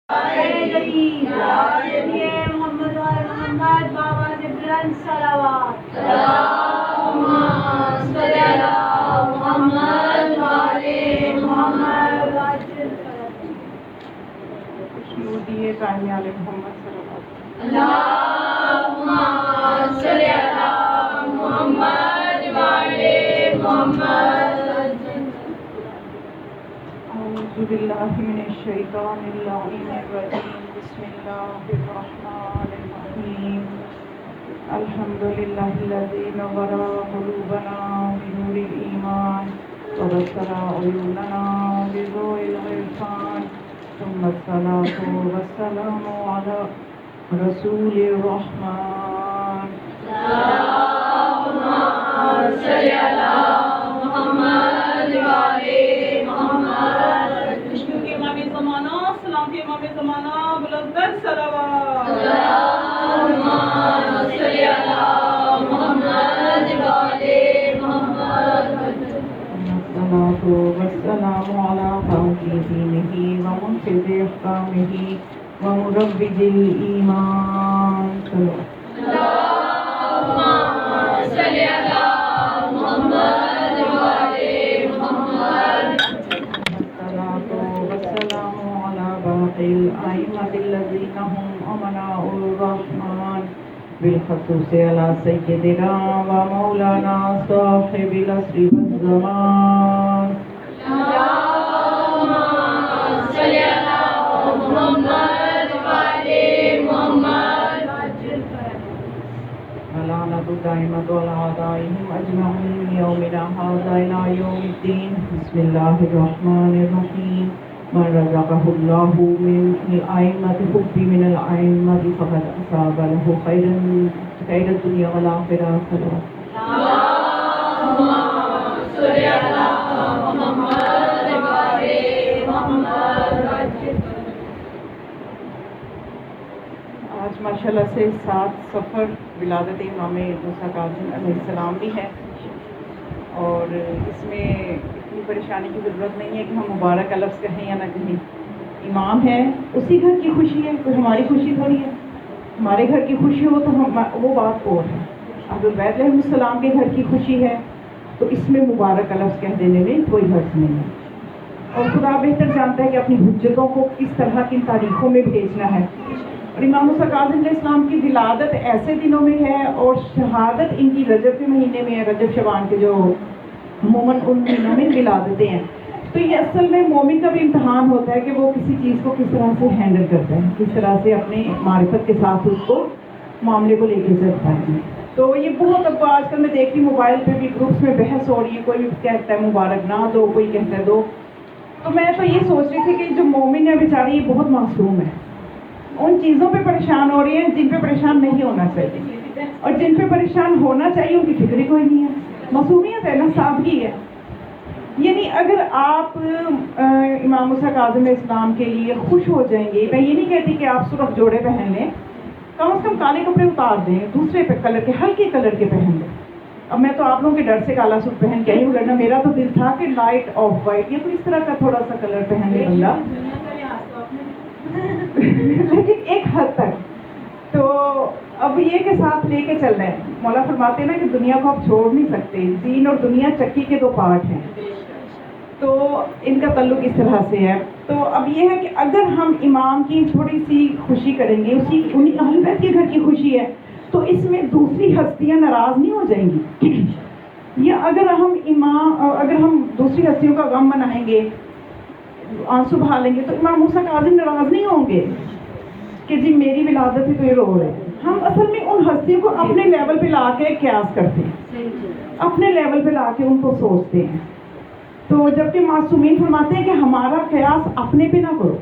محمد والے محمد بابا نے بلند صلوات محمد والے محمد دیے تعین علی محمد صلی اللہ اللہم صلی علی محمد والے محمد. اعوذ باللہ من الشیطان اللعین الرجیم. بسم اللہ الرحمن الرحیم. الحمد للہ الذی نور قلوبنا بنور الایمان وبصر عیوننا بضوء العرفان ثم الصلاة والسلام على رسول الرحمن. اللہم صلی علی محمد والے محمد. وشنو کے امام زمانہ، سلام کے امام زمانہ، بلندر صلوات. اللہم صلی علی محمد والے محمد. الصلاة والسلام على فاقد دینہ ومنفذ احکامہ ومروج الایمان. اللہم صلی علی محمد والے محمد. الصلاة والسلام على باقی الائمة الذین هم امناء الرحمن بالخصوص على سیدنا ومولانا صاحب العصر والزمان. اللہم صلی علی محمد والے محمد. لعنة دائمة على أعدائهم أجمعين من يومنا هذا إلى يوم الدين. بسم الله الرحمن الرحيم. من رزقه الله من الأئمة حب من الأئمة فقد أصاب له خير الدنيا والآخرة. اللہم صلی علی محمد والے محمد. آج ماشاءاللہ سے 7 صفر ولادت امام موسیٰ کاظم علیہ السلام بھی ہے، اور اس میں اتنی پریشانی کی ضرورت نہیں ہے کہ ہم مبارک کا لفظ کہیں یا نہ کہیں. امام ہے، اسی گھر کی خوشی ہے، کوئی ہماری خوشی تھوڑی ہے. ہمارے گھر کی خوشی ہو تو وہ بات اور ہے. اہلُ-البیت علیہ السلام کے گھر کی خوشی ہے تو اس میں مبارک کا لفظ کہہ دینے میں کوئی حرج نہیں ہے. اور خدا بہتر جانتا ہے کہ اپنی حجتوں کو کس طرح کن تاریخوں میں بھیجنا ہے. اور امام موسیٰ کاظم علیہ السلام کی ولادت ایسے دنوں میں ہے اور شہادت ان کی رجب کے مہینے میں ہے. رجب شعبان کے جو عموماً ان دنوں میں ولادتیں ہیں. تو یہ اصل میں مومن کا بھی امتحان ہوتا ہے کہ وہ کسی چیز کو کس طرح سے ہینڈل کرتا ہے، کس طرح سے اپنے معرفت کے ساتھ اس کو معاملے کو لے کے چلتا ہے. تو یہ بہت اب آج کل میں دیکھتی ہوں موبائل پہ بھی گروپس میں بحث ہو رہی ہے. کوئی بھی کہتا ہے مبارک نہ دو، کوئی کہتا ہے دو. تو میں تو یہ سوچ رہی تھی کہ جو مومن ہے بیچاری یہ بہت معصوم ہے. ان چیزوں پہ پریشان ہو رہی ہیں جن پہ پریشان نہیں ہونا چاہیے، اور جن پہ پریشان ہونا چاہیے ان کی فکر ہی کوئی نہیں ہے. معصومیت ہے نا، سادگی ہے. یعنی اگر آپ امام موسیٰ کاظم علیہ السلام کے لیے خوش ہو جائیں گے، میں یہ نہیں کہتی کہ آپ صرف جوڑے پہن لیں، کم از کم کالے کپڑے اتار دیں، دوسرے کلر کے ہلکے کلر کے پہن لیں. اب میں تو آپ لوگوں کے ڈر سے کالا سوٹ پہن کے آئی ہوں، ورنہ میرا تو دل تھا کہ لائٹ آف وائٹ یا کوئی اس طرح کا تھوڑا سا کلر پہن لے بندہ، لیکن ایک حد تک. تو اب یہ کے ساتھ لے کے چل رہے ہیں. مولا فرماتے ہیں نا کہ دنیا کو آپ چھوڑ نہیں سکتے، دین اور دنیا چکی کے 2 پارٹ ہیں. تو ان کا تعلق اس طرح سے ہے. تو اب یہ ہے کہ اگر ہم امام کی تھوڑی سی خوشی کریں گے، انہیں اہل بیت کے گھر کی خوشی ہے، تو اس میں دوسری ہستیاں ناراض نہیں ہو جائیں گی. یا اگر ہم دوسری ہستیوں کا غم منائیں گے، آنسو بہا لیں گے، تو امام موسیٰ کاظم ناراض نہیں ہوں گے کہ جی میری ولادت ہے تو یہ رو رہے ہیں. ہم اصل میں ان ہستیوں کو اپنے لیول پہ لا کے قیاس کرتے ہیں، اپنے لیول پہ لا کے ان کو سوچتے ہیں. تو جبکہ معصومین فرماتے ہیں کہ ہمارا قیاس اپنے پہ نہ کرو.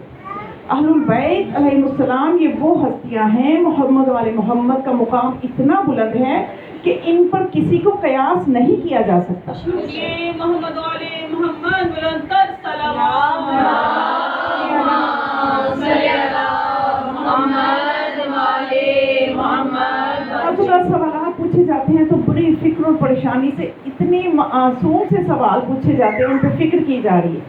اہل البیت علیہ السلام یہ وہ ہستیاں ہیں، محمد والے محمد کا مقام اتنا بلند ہے کہ ان پر کسی کو قیاس نہیں کیا جا سکتا. محمد والے محمد بلندر صلوات. صلی علی محمد والے محمد. سوالات پوچھے جاتے ہیں تو بڑی فکر اور پریشانی سے اتنے معصوم سے سوال پوچھے جاتے ہیں، ان پہ فکر کی جا رہی ہے،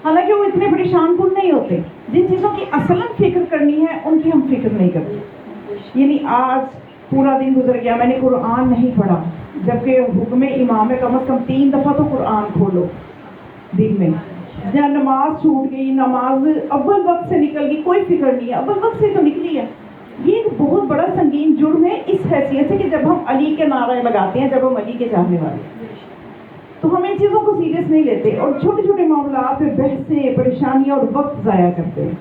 حالانکہ وہ اتنے پریشان کن نہیں ہوتے. جن چیزوں کی اصلاً فکر کرنی ہے ان کی ہم فکر نہیں کرتے. یعنی آج پورا دن گزر گیا، میں نے قرآن نہیں پڑھا، جبکہ حکم امام ہے کم از کم 3 دفعہ تو قرآن کھولو دن میں. یا نماز چھوٹ گئی، نماز اول وقت سے نکل گئی، کوئی فکر نہیں ہے، اول وقت سے تو نکلی ہے. یہ ایک بہت بڑا سنگین جرم ہے اس حیثیت سے کہ جب ہم علی کے نعرے لگاتے ہیں، جب ہم علی کے چاہنے والے ہیں، تو ہم ان چیزوں کو سیریس نہیں لیتے اور چھوٹے چھوٹے معاملات پہ بحثیں، پریشانیاں اور وقت ضائع کرتے ہیں.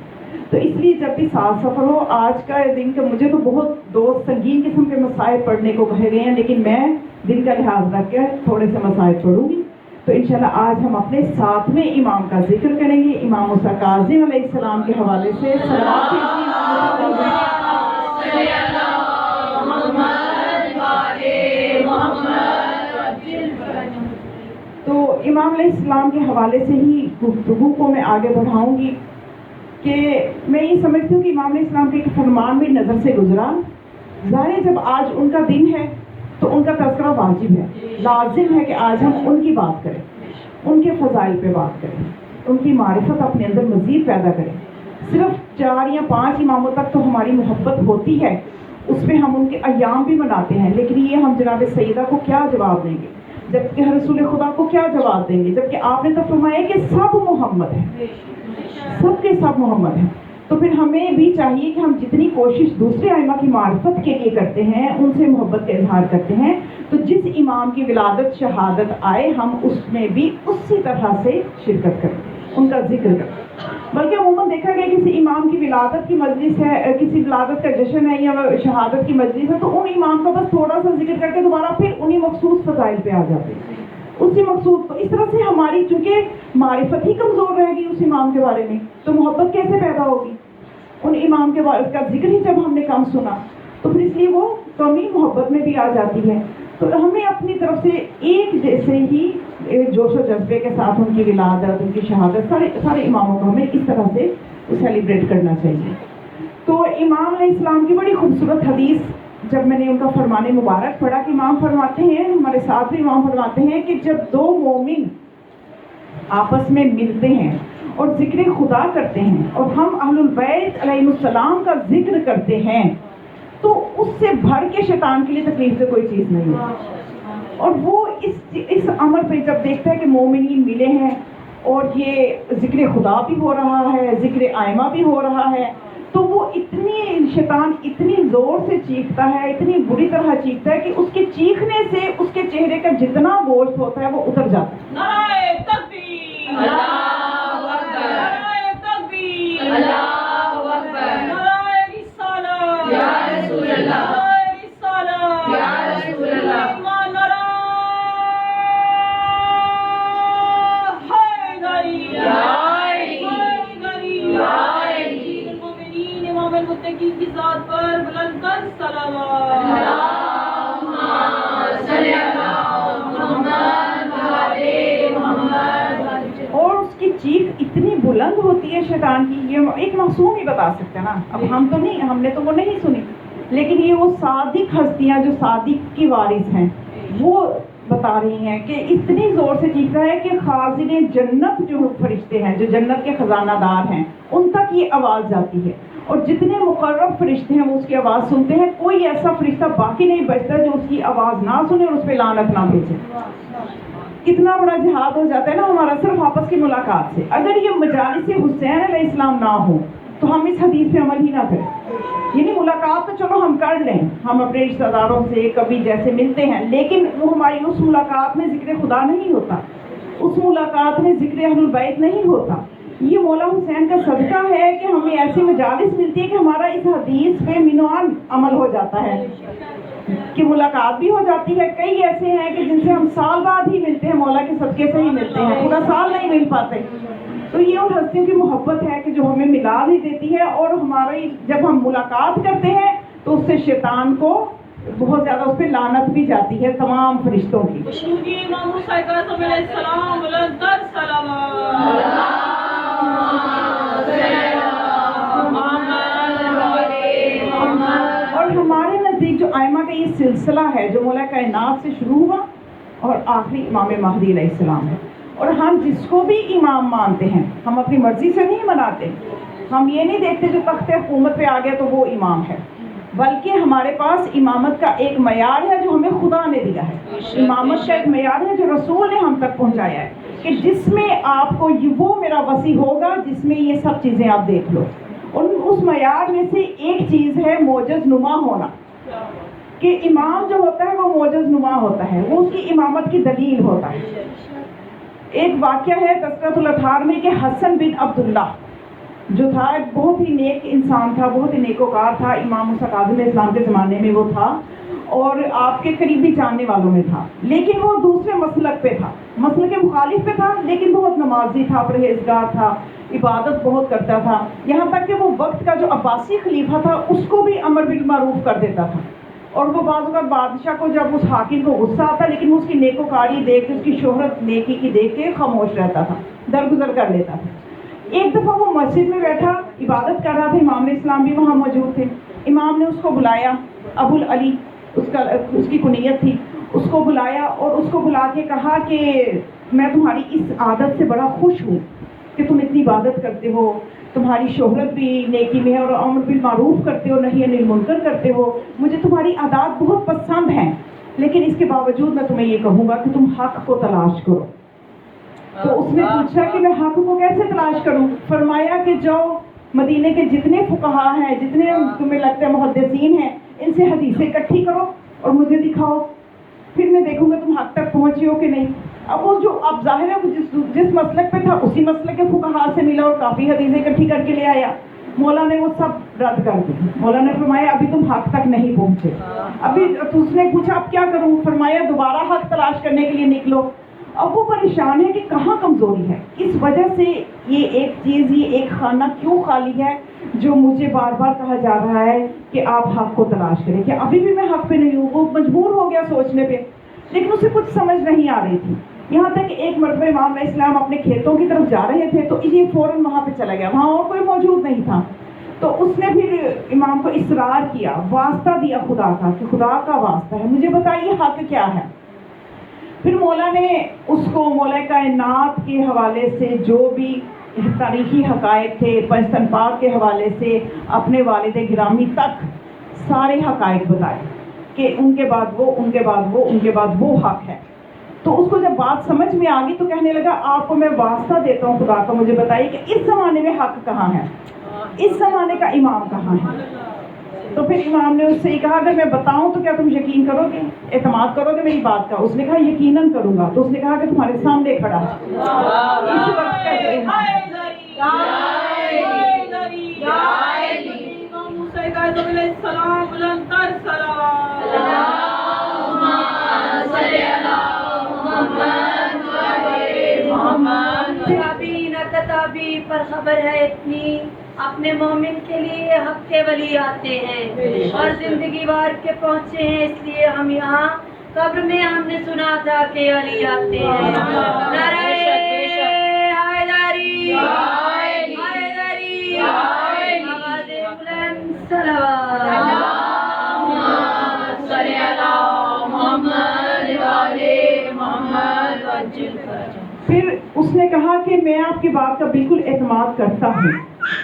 تو اس لیے جب بھی ساتھ سفر ہو، آج کا دن کا مجھے تو بہت دوست سنگین قسم کے مسائل پڑھنے کو کہے گئے ہیں، لیکن میں دن کا لحاظ رکھ کے تھوڑے سے مسائل پڑھوں گی. تو انشاءاللہ آج ہم اپنے 7ویں امام کا ذکر کریں گے. امام موسیٰ کاظم علیہ السلام کے حوالے سے صلوات تو امام علیہ السلام کے حوالے سے ہی گفتگو کو میں آگے بڑھاؤں گی کہ میں یہ سمجھتی ہوں کہ امام علیہ السلام کے ایک فرمان بھی نظر سے گزرا. ظاہر ہے جب آج ان کا دن ہے تو ان کا تذکرہ واجب ہے، لازم ہے کہ آج ہم ان کی بات کریں، ان کے فضائل پہ بات کریں، ان کی معرفت اپنے اندر مزید پیدا کریں. صرف 4 یا 5 اماموں تک تو ہماری محبت ہوتی ہے، اس پہ ہم ان کے ایام بھی مناتے ہیں، لیکن یہ ہم جناب سیدہ کو کیا جواب دیں گے، جبکہ رسول خدا کو کیا جواب دیں گے، جبکہ آپ نے تو فرمایا کہ سب محمد ہیں، سب کے سب محمد ہیں. تو پھر ہمیں بھی چاہیے کہ ہم جتنی کوشش دوسرے ائمہ کی معرفت کے لیے کرتے ہیں، ان سے محبت کا اظہار کرتے ہیں، تو جس امام کی ولادت شہادت آئے ہم اس میں بھی اسی طرح سے شرکت کریں، ان کا ذکر کریں. بلکہ عموماً دیکھا گیا کسی امام کی ولادت کی مجلس ہے، کسی ولادت کا جشن ہے یا شہادت کی مجلس ہے، تو ان امام کا بس تھوڑا سا ذکر کر کے دوبارہ پھر انہی مخصوص فضائل پہ آ جاتے ہیں، اسی مقصود. تو اس طرح سے ہماری چونکہ معرفت ہی کمزور رہے گی اس امام کے بارے میں، تو محبت کیسے پیدا ہوگی؟ ان امام کے بارے کا ذکر ہی جب ہم نے کم سنا تو پھر اس لیے وہ کمی محبت میں بھی آ جاتی ہے. تو ہمیں اپنی طرف سے ایک جیسے ہی جوش و جذبے کے ساتھ ان کی ولادت، ان کی شہادت، سارے اماموں کو ہمیں اس طرح سے سیلیبریٹ کرنا چاہیے. تو امام علیہ السلام کی بڑی خوبصورت حدیث جب میں نے ان کا فرمان مبارک پڑھا کہ امام فرماتے ہیں، ہمارے 7ویں امام فرماتے ہیں کہ جب 2 مومن آپس میں ملتے ہیں اور ذکر خدا کرتے ہیں اور ہم اہل البیت علیہ السلام کا ذکر کرتے ہیں تو اس سے بڑھ کے شیطان کے لیے تکلیف سے کوئی چیز نہیں ہے. اور وہ اس امر پہ جب دیکھتا ہے کہ مومنین ملے ہیں اور یہ ذکر خدا بھی ہو رہا ہے، ذکر ائمہ بھی ہو رہا ہے، تو وہ شیطان اتنی زور سے چیختا ہے، اتنی بری طرح چیختا ہے کہ اس کے چیخنے سے اس کے چہرے کا جتنا گوشت ہوتا ہے وہ اتر جاتا ہے. نعرہ تکبیر، اللہ اکبر، نعرہ تکبیر، اللہ اکبر، نعرہ رسالت، یا رسول اللہ، نعرہ رسالت، یا رسول اللہ، نعرہ حیدری، یا حیدری، یا حیدری. المومنین امام المتقین کی ذات پر بلند تر صلوات. اللہم صلی علی محمد وعلی محمد. اور اس کی چیخ اتنی بلند ہوتی ہے شیطان کی، یہ ایک معصوم ہی بتا سکتا ہے نا. اب ہم تو نہیں، ہم نے تو وہ نہیں سنی، لیکن یہ وہ صادق ہستیاں جو صادق کی وارث ہیں وہ بتا رہی ہیں کہ اتنی زور سے چیختا ہے کہ خازن جنت جو فرشتے ہیں، جو جنت کے خزانہ دار ہیں، ان تک یہ آواز جاتی ہے. اور جتنے مقرب فرشتے ہیں وہ اس کی آواز سنتے ہیں. کوئی ایسا فرشتہ باقی نہیں بچتا جو اس کی آواز نہ سنے اور اس پہ لعنت نہ بھیجے. کتنا بڑا جہاد ہو جاتا ہے نا ہمارا صرف آپس کی ملاقات سے. اگر یہ مجالس حسین علیہ السلام نہ ہو تو ہم اس حدیث پہ عمل ہی نہ کریں. یعنی ملاقات تو چلو ہم کر لیں، ہم اپنے رشتہ داروں سے کبھی جیسے ملتے ہیں، لیکن وہ ہماری اس ملاقات میں ذکر خدا نہیں ہوتا، اس ملاقات میں ذکر اہل البیت نہیں ہوتا. یہ مولا حسین کا صدقہ ہے کہ ہمیں ایسی مجالس ملتی ہے کہ ہمارا اس حدیث پہ منوان عمل ہو جاتا ہے، کہ ملاقات بھی ہو جاتی ہے. کئی ایسے ہیں کہ جن سے ہم سال بعد ہی ملتے ہیں، مولا کے صدقے سے ہی ملتے ہیں، پورا سال نہیں مل پاتے. تو یہ ان ہستیوں کی محبت ہے کہ جو ہمیں ملا بھی دیتی ہے، اور ہماری جب ہم ملاقات کرتے ہیں تو اس سے شیطان کو بہت زیادہ اس پہ لعنت بھی جاتی ہے تمام فرشتوں کی. خوشنودی امام موسیٰ کاظم علیہ السلام بلند تر صلوات. اور ہمارے نزدیک جو ائمہ کا یہ سلسلہ ہے جو مولا کائنات سے شروع ہوا اور آخری امام مہدی علیہ السلام ہے، اور ہم جس کو بھی امام مانتے ہیں ہم اپنی مرضی سے نہیں مناتے. ہم یہ نہیں دیکھتے جو تخت حکومت پہ آ گیا تو وہ امام ہے، بلکہ ہمارے پاس امامت کا ایک معیار ہے جو ہمیں خدا نے دیا ہے، امامت کا ایک معیار ہے جو رسول نے ہم تک پہنچایا ہے، کہ جس میں آپ کو وہ میرا وسیع ہوگا جس میں یہ سب چیزیں آپ دیکھ لو۔ اور اس معیار میں سے ایک چیز ہے معجز نما ہونا، کہ امام جو ہوتا ہے وہ معجز نما ہوتا ہے، وہ اس کی امامت کی دلیل ہوتا ہے۔ ایک واقعہ ہے تذکرۃ الاطہار میں کہ حسن بن عبداللہ جو تھا ایک بہت ہی نیک انسان تھا، بہت ہی نیکوکار تھا، امام موسیٰ کاظم اسلام کے زمانے میں وہ تھا اور آپ کے قریبی جاننے والوں میں تھا، لیکن وہ دوسرے مسلک پہ تھا، مسلک کے مخالف پہ تھا، لیکن بہت نمازی تھا، پرہیزگار تھا، عبادت بہت کرتا تھا، یہاں تک کہ وہ وقت کا جو عباسی خلیفہ تھا اس کو بھی امر بالمعروف کر دیتا تھا، اور وہ بعض اوقات بادشاہ کو جب اس حاکم کو غصہ آتا لیکن وہ اس کی نیکوکاری دیکھ کے، اس کی شہرت نیکی کی دیکھ کے خاموش رہتا تھا، درگزر کر لیتا تھا۔ ایک دفعہ وہ مسجد میں بیٹھا عبادت کر رہا تھا، امام علیہ السلام بھی وہاں موجود تھے، امام نے اس کو بلایا، ابو العلی اس کی کنیت تھی، اس کو بلایا اور اس کو بلا کے کہا کہ میں تمہاری اس عادت سے بڑا خوش ہوں کہ تم اتنی عبادت کرتے ہو، تمہاری شہرت بھی نیکی میں ہے اور امر بالمعروف کرتے ہو، نہی عن المنکر کرتے ہو، مجھے تمہاری عادات بہت پسند ہیں، لیکن اس کے باوجود میں تمہیں یہ کہوں گا کہ تم حق کو تلاش کرو۔ تو اس نے پوچھا کہ میں حق کو کیسے تلاش کروں؟ فرمایا کہ جاؤ مدینے کے جتنے فقہا ہیں، جتنے تمہیں لگتے ہیں محدثین ہیں، ان سے حدیثیں اکٹھی کرو اور مجھے دکھاؤ، پھر میں دیکھوں گا تم حق تک پہنچے ہو کہ نہیں۔ اب وہ جو اب ظاہر ہے جس مسلک پہ تھا اسی مسلک کے فقہا سے ملا اور کافی حدیثیں اکٹھی کر کے لے آیا۔ مولا نے وہ سب رد کر دی، مولا نے فرمایا ابھی تم حق تک نہیں پہنچے، ابھی تو اس نے پوچھا اب کیا کروں؟ فرمایا دوبارہ حق تلاش کرنے کے لیے نکلو۔ اب وہ پریشان ہے کہ کہاں کمزوری ہے، اس وجہ سے یہ ایک چیز، یہ ایک خانہ کیوں خالی ہے جو مجھے بار بار کہا جا رہا ہے کہ آپ حق کو تلاش کریں، کہ ابھی بھی میں حق پہ نہیں ہوں۔ وہ مجبور ہو گیا سوچنے پہ، لیکن اسے کچھ سمجھ نہیں آ رہی تھی، یہاں تک کہ ایک مرتبہ امام علیہ السلام اپنے کھیتوں کی طرف جا رہے تھے تو یہ فوراً وہاں پہ چلا گیا، وہاں اور کوئی موجود نہیں تھا، تو اس نے پھر امام کو اصرار کیا، واسطہ دیا خدا کا کہ خدا کا واسطہ ہے، مجھے بتائیے حق کیا ہے۔ پھر مولا نے اس کو مولا کائنات کے حوالے سے جو بھی تاریخی حقائق تھے، پنجتن پاک کے حوالے سے اپنے والد گرامی تک سارے حقائق بتائے کہ ان کے بعد وہ، ان کے بعد وہ، ان کے بعد وہ حق ہے۔ تو اس کو جب بات سمجھ میں آ گئی تو کہنے لگا آپ کو میں واسطہ دیتا ہوں خدا کا، مجھے بتائیے کہ اس زمانے میں حق کہاں ہے، اس زمانے کا امام کہاں ہے۔ تو پھر امام نے اس سے یہ کہا اگر میں بتاؤں تو کیا تم یقین کرو گے، اعتماد کرو گے میری بات کا؟ اس نے کہا یقیناً کروں گا۔ تو اس نے کہا کہ تمہارے سامنے کھڑا ہے اس وقت کا جو کتابی پر خبر ہے اتنی، اپنے مومن کے لیے حق کے ولی آتے ہیں اور زندگی بھر کے پہنچے ہیں، اس لیے ہم یہاں قبر میں ہم نے سنا تھا کہ ولی آتے ہیں۔ نعرہ حیدری، حیدری، آواز بلند صلوات۔ اللہم صلی علی محمد وعلی محمد وعجل فرجہ۔ پھر اس نے کہا کہ میں آپ کی بات کا بالکل اعتماد کرتا ہوں،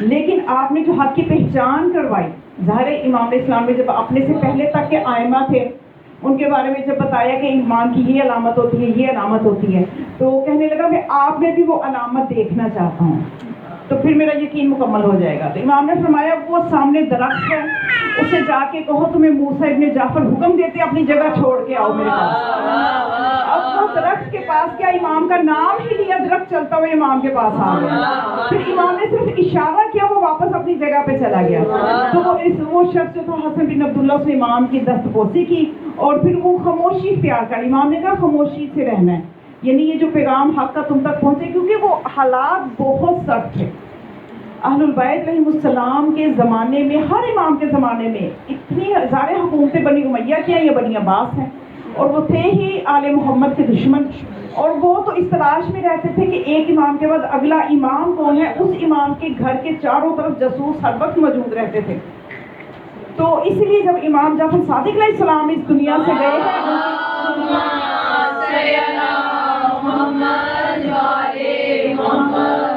لیکن آپ نے جو حق کی پہچان کروائی، ظاہر امام علیہ السلام نے جب اپنے سے پہلے تک کے ائمہ تھے ان کے بارے میں جب بتایا کہ ایمان کی یہ علامت ہوتی ہے، یہ علامت ہوتی ہے، تو کہنے لگا کہ آپ میں بھی وہ علامت دیکھنا چاہتا ہوں تو پھر میرا یقین مکمل ہو جائے گا۔ تو امام نے فرمایا وہ سامنے درخت ہے، اسے جا کے کہو تمہیں موسیٰ ابن جعفر حکم دیتے اپنی جگہ چھوڑ کے آؤ میرے پاس۔ اب وہ درخت کے پاس کیا، امام کا نام ہی لیا، درخت چلتا ہوا امام کے پاس آ گیا، پھر امام نے صرف اشارہ کیا، وہ واپس اپنی جگہ پہ چلا گیا۔ تو وہ شخص جو تھا حسن بن عبداللہ، اس نے امام کی دستبوسی کی اور پھر وہ خاموشی اختیار کر، امام نے کہا خاموشی سے رہنا ہے، یعنی یہ جو پیغام حق کا تم تک پہنچے، کیونکہ وہ حالات بہت سخت تھے۔ اہل البیت علیہ السلام کے زمانے میں، ہر امام کے زمانے میں اتنی ہزاریں حکومتیں بنی امیہ کی ہیں یا بنی عباس ہیں، اور وہ تھے ہی آل محمد کے دشمن، اور وہ تو اس تلاش میں رہتے تھے کہ ایک امام کے بعد اگلا امام کون ہے، اس امام کے گھر کے چاروں طرف جاسوس ہر وقت موجود رہتے تھے۔ تو اس لیے جب امام جعفر صادق علیہ السلام اس دنیا سے گئے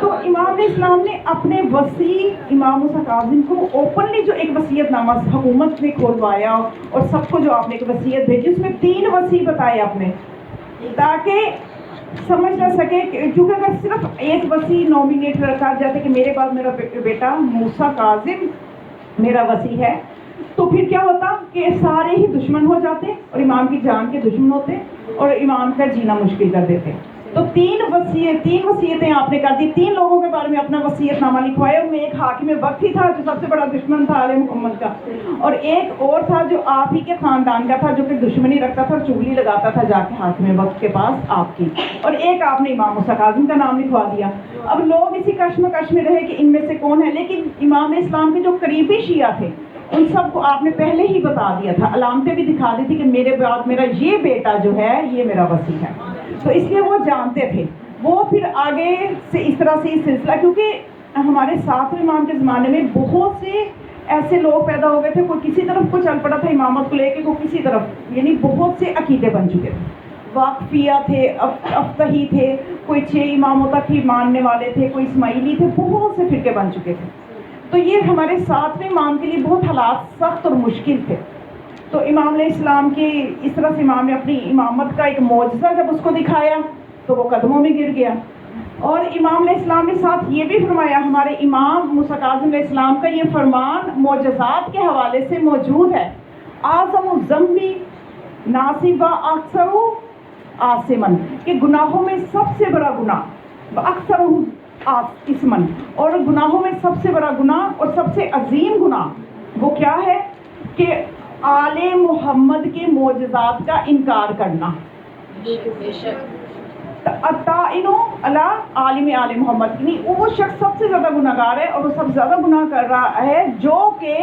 تو امام نے علیہ السلام نے اپنے وصی امام موسیٰ کاظم کو اوپنلی جو ایک وصیت نامہ حکومت نے کھولوایا اور سب کو جو آپ نے ایک وصیت بھیجی، اس میں 3 وصی بتائے آپ نے، تاکہ سمجھ نہ سکے کیونکہ اگر صرف ایک وصی نومینیٹ رکھا جاتا کہ میرے بعد میرا بیٹا موسیٰ کاظم میرا وصی ہے، تو پھر کیا ہوتا کہ سارے ہی دشمن ہو جاتے اور امام کی جان کے دشمن ہوتے اور امام کا جینا مشکل کر دیتے۔ تو 3 وصیتیں آپ نے کر دی، 3 لوگوں کے بارے میں اپنا وصیت نامہ لکھوایا۔ ان میں ایک حاکم وقت ہی تھا جو سب سے بڑا دشمن تھا آل محمد کا، اور ایک اور تھا جو آپ ہی کے خاندان کا تھا جو کہ دشمنی رکھتا تھا اور چغلی لگاتا تھا جا کے حاکم وقت کے پاس آپ کی، اور ایک آپ نے امام موسیٰ کاظم کا نام لکھوا دیا۔ اب لوگ اسی کشمکش میں رہے کہ ان میں سے کون ہے، لیکن امام اسلام کے جو قریبی شیعہ تھے ان سب کو آپ نے پہلے ہی بتا دیا تھا، علامتیں بھی دکھا دی تھی کہ میرے بعد میرا یہ بیٹا جو ہے یہ میرا وصی ہے، تو اس لیے وہ جانتے تھے۔ وہ پھر آگے سے اس طرح سے سلسلہ، کیونکہ ہمارے 7ویں امام کے زمانے میں بہت سے ایسے لوگ پیدا ہو گئے تھے، کوئی کسی طرف کو چل پڑا تھا امامت کو لے کے، کوئی کسی طرف، یعنی بہت سے عقیدے بن چکے تھے، واقفیہ تھے، افطہی تھے، کوئی 6 اماموں تک ہی ماننے والے تھے، کوئی اسماعیلی تھے، بہت سے فرقے بن چکے تھے۔ تو یہ ہمارے 7ویں امام کے لیے بہت حالات سخت اور مشکل تھے۔ تو امام علیہ السلام کی اس طرح سے امام نے اپنی امامت کا ایک معجزہ جب اس کو دکھایا تو وہ قدموں میں گر گیا، اور امام علیہ السلام نے ساتھ یہ بھی فرمایا، ہمارے امام موسیٰ کاظم علیہ السلام کا یہ فرمان معجزات کے حوالے سے موجود ہے، اعظم الذنبی ناصب و اکثر آثمن، کہ گناہوں میں سب سے بڑا گناہ اکثر اسمن، اور گناہوں میں سب سے بڑا گناہ اور سب سے عظیم گناہ وہ کیا ہے کہ آل محمد کے معجزات کا انکار کرنا۔ الطاعن علی عالم آل محمد، یعنی وہ شخص سب سے زیادہ گناہ گار ہے اور وہ سب سے زیادہ گناہ کر رہا ہے جو کہ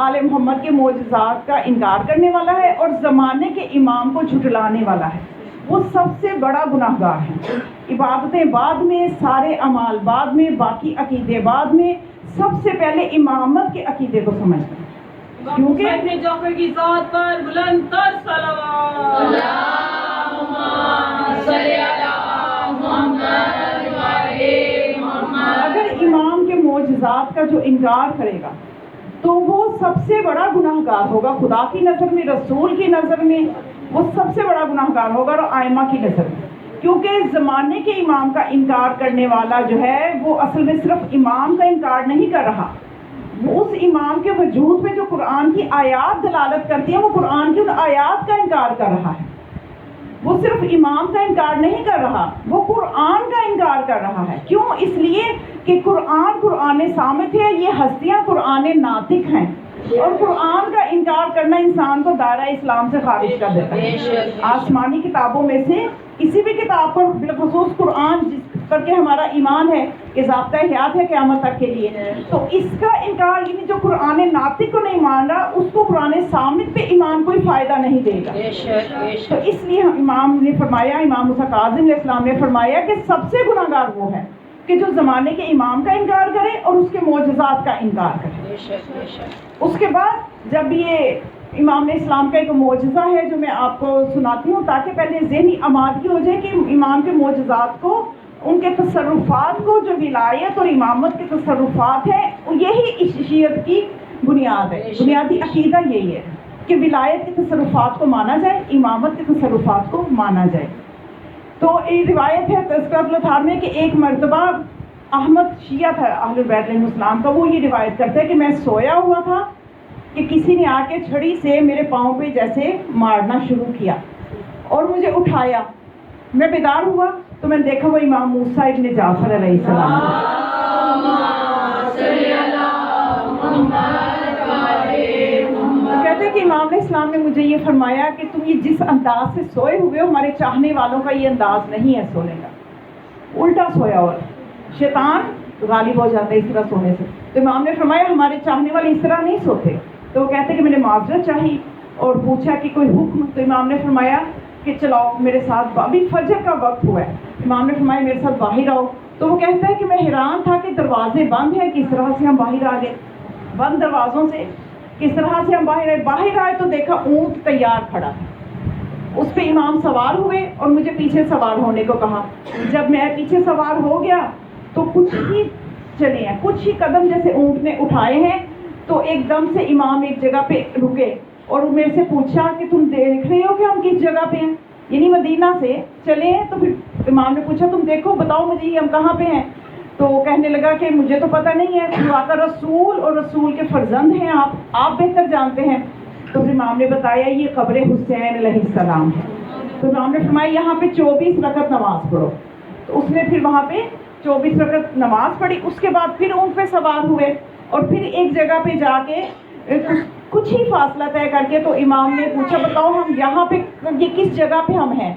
آل محمد کے معجزات کا انکار کرنے والا ہے اور زمانے کے امام کو جھٹلانے والا ہے، وہ سب سے بڑا گناہ گار ہے۔ عبادتیں بعد میں، سارے اعمال بعد میں، باقی عقیدے بعد میں، سب سے پہلے امامت کے عقیدے کو سمجھتے ہیں، کیونکہ اپنے جعفر کی ذات پر بلند تر صلوات، اللہم صلی علی محمد و آل محمد۔ اگر امام کے معجزات کا جو انکار کرے گا تو وہ سب سے بڑا گناہ گار ہوگا، خدا کی نظر میں، رسول کی نظر میں وہ سب سے بڑا گناہ گار ہوگا، اور ائمہ کی نظر میں، کیونکہ زمانے کے امام کا انکار کرنے والا جو ہے وہ اصل میں صرف امام کا انکار نہیں کر رہا، وہ اس امام کے وجود پہ جو قرآن کی آیات دلالت کرتی ہیں وہ قرآن کی ان آیات کا انکار کر رہا ہے۔ وہ صرف امام کا انکار نہیں کر رہا، وہ قرآن کا انکار کر رہا ہے۔ کیوں؟ اس لیے کہ قرآن صامت ہے، یہ ہستیاں قرآن ناطق ہیں، اور قرآن کا انکار کرنا انسان کو دائرہ اسلام سے خارج کر دیتا ہے۔ آسمانی کتابوں میں سے کسی بھی کتاب پر، بالخصوص قرآن جس پر کہ ہمارا ایمان ہے کہ ضابطہ حیات ہے قیامت تک کے لیے، تو اس کا انکار، یعنی جو قرآن ناطق کو نہیں مان رہا اس کو قرآن صامت پہ ایمان کوئی فائدہ نہیں دے گا۔ تو اس لیے امام نے فرمایا، امام موسیٰ کاظم علیہ السلام نے فرمایا کہ سب سے گناہ گار وہ ہے کہ جو زمانے کے امام کا انکار کرے اور اس کے معجزات کا انکار کرے۔ اس کے بعد جب یہ امام اسلام کا ایک معجزہ ہے جو میں آپ کو سناتی ہوں تاکہ پہلے ذہنی آمادگی ہو جائے کہ امام کے معجزات کو، ان کے تصرفات کو، جو ولایت اور امامت کے تصرفات ہیں، یہی شیعت کی بنیاد ہے، بنیادی عقیدہ یہی ہے کہ ولایت کے تصرفات کو مانا جائے، امامت کے تصرفات کو مانا جائے۔ تو یہ روایت ہے تذکرۃ الاطہار میں کہ ایک مرتبہ احمد شیعہ تھا اہل بیت علیہ السلام کا، وہ یہ روایت کرتا ہے کہ میں سویا ہوا تھا کہ کسی نے آ کے چھڑی سے میرے پاؤں پہ جیسے مارنا شروع کیا اور مجھے اٹھایا، میں بیدار ہوا تو میں نے دیکھا وہ امام موسیٰ ابن جعفر علیہ السلام، کہتے ہیں کہ امام علیہ السلام نے مجھے یہ فرمایا کہ تم یہ جس انداز سے سوئے ہوئے ہو، ہمارے چاہنے والوں کا یہ انداز نہیں ہے سونے کا، الٹا سویا ہوا، شیطان غالب ہو جاتا ہے اس طرح سونے سے۔ تو امام نے فرمایا ہمارے چاہنے والے اس طرح نہیں سوتے۔ تو وہ کہتے ہیں کہ میں نے معذرت چاہی اور پوچھا کہ کوئی حکم، تو امام نے فرمایا کہ چلاؤ میرے ساتھ، ابھی فجر کا وقت ہوا ہے، امام نے فرمایا میرے ساتھ باہر آؤ۔ تو وہ کہتا ہے کہ میں حیران تھا کہ دروازے بند ہیں، کس طرح سے ہم باہر آ گئے، بند دروازوں سے کس طرح سے ہم باہر آئے تو دیکھا اونٹ تیار کھڑا تھا، اس پہ امام سوار ہوئے اور مجھے پیچھے سوار ہونے کو کہا۔ جب میں پیچھے سوار ہو گیا تو کچھ ہی چلے ہیں. کچھ ہی قدم جیسے اونٹ نے اٹھائے ہیں تو ایک دم سے امام ایک جگہ پہ رکے اور میرے سے پوچھا کہ تم دیکھ رہے ہو کہ ہم کس جگہ پہ ہیں؟ یعنی مدینہ سے چلے ہیں. تو پھر امام نے پوچھا تم دیکھو بتاؤ مجھے یہ ہم کہاں پہ ہیں. تو کہنے لگا کہ مجھے تو پتہ نہیں ہے, خدا کا رسول اور رسول کے فرزند ہیں آپ بہتر جانتے ہیں. تو پھر امام نے بتایا یہ قبر حسین علیہ السلام ہے. تو امام نے فرمایا یہاں پہ 24 رکعت نماز پڑھو. تو اس نے پھر وہاں پہ 24 رکعت نماز پڑھی. اس کے بعد پھر اونٹ پہ سوار ہوئے اور پھر ایک جگہ پہ جا کے کچھ ہی فاصلہ طے کر کے تو امام نے پوچھا بتاؤ ہم یہاں پہ یہ کس جگہ پہ ہم ہیں.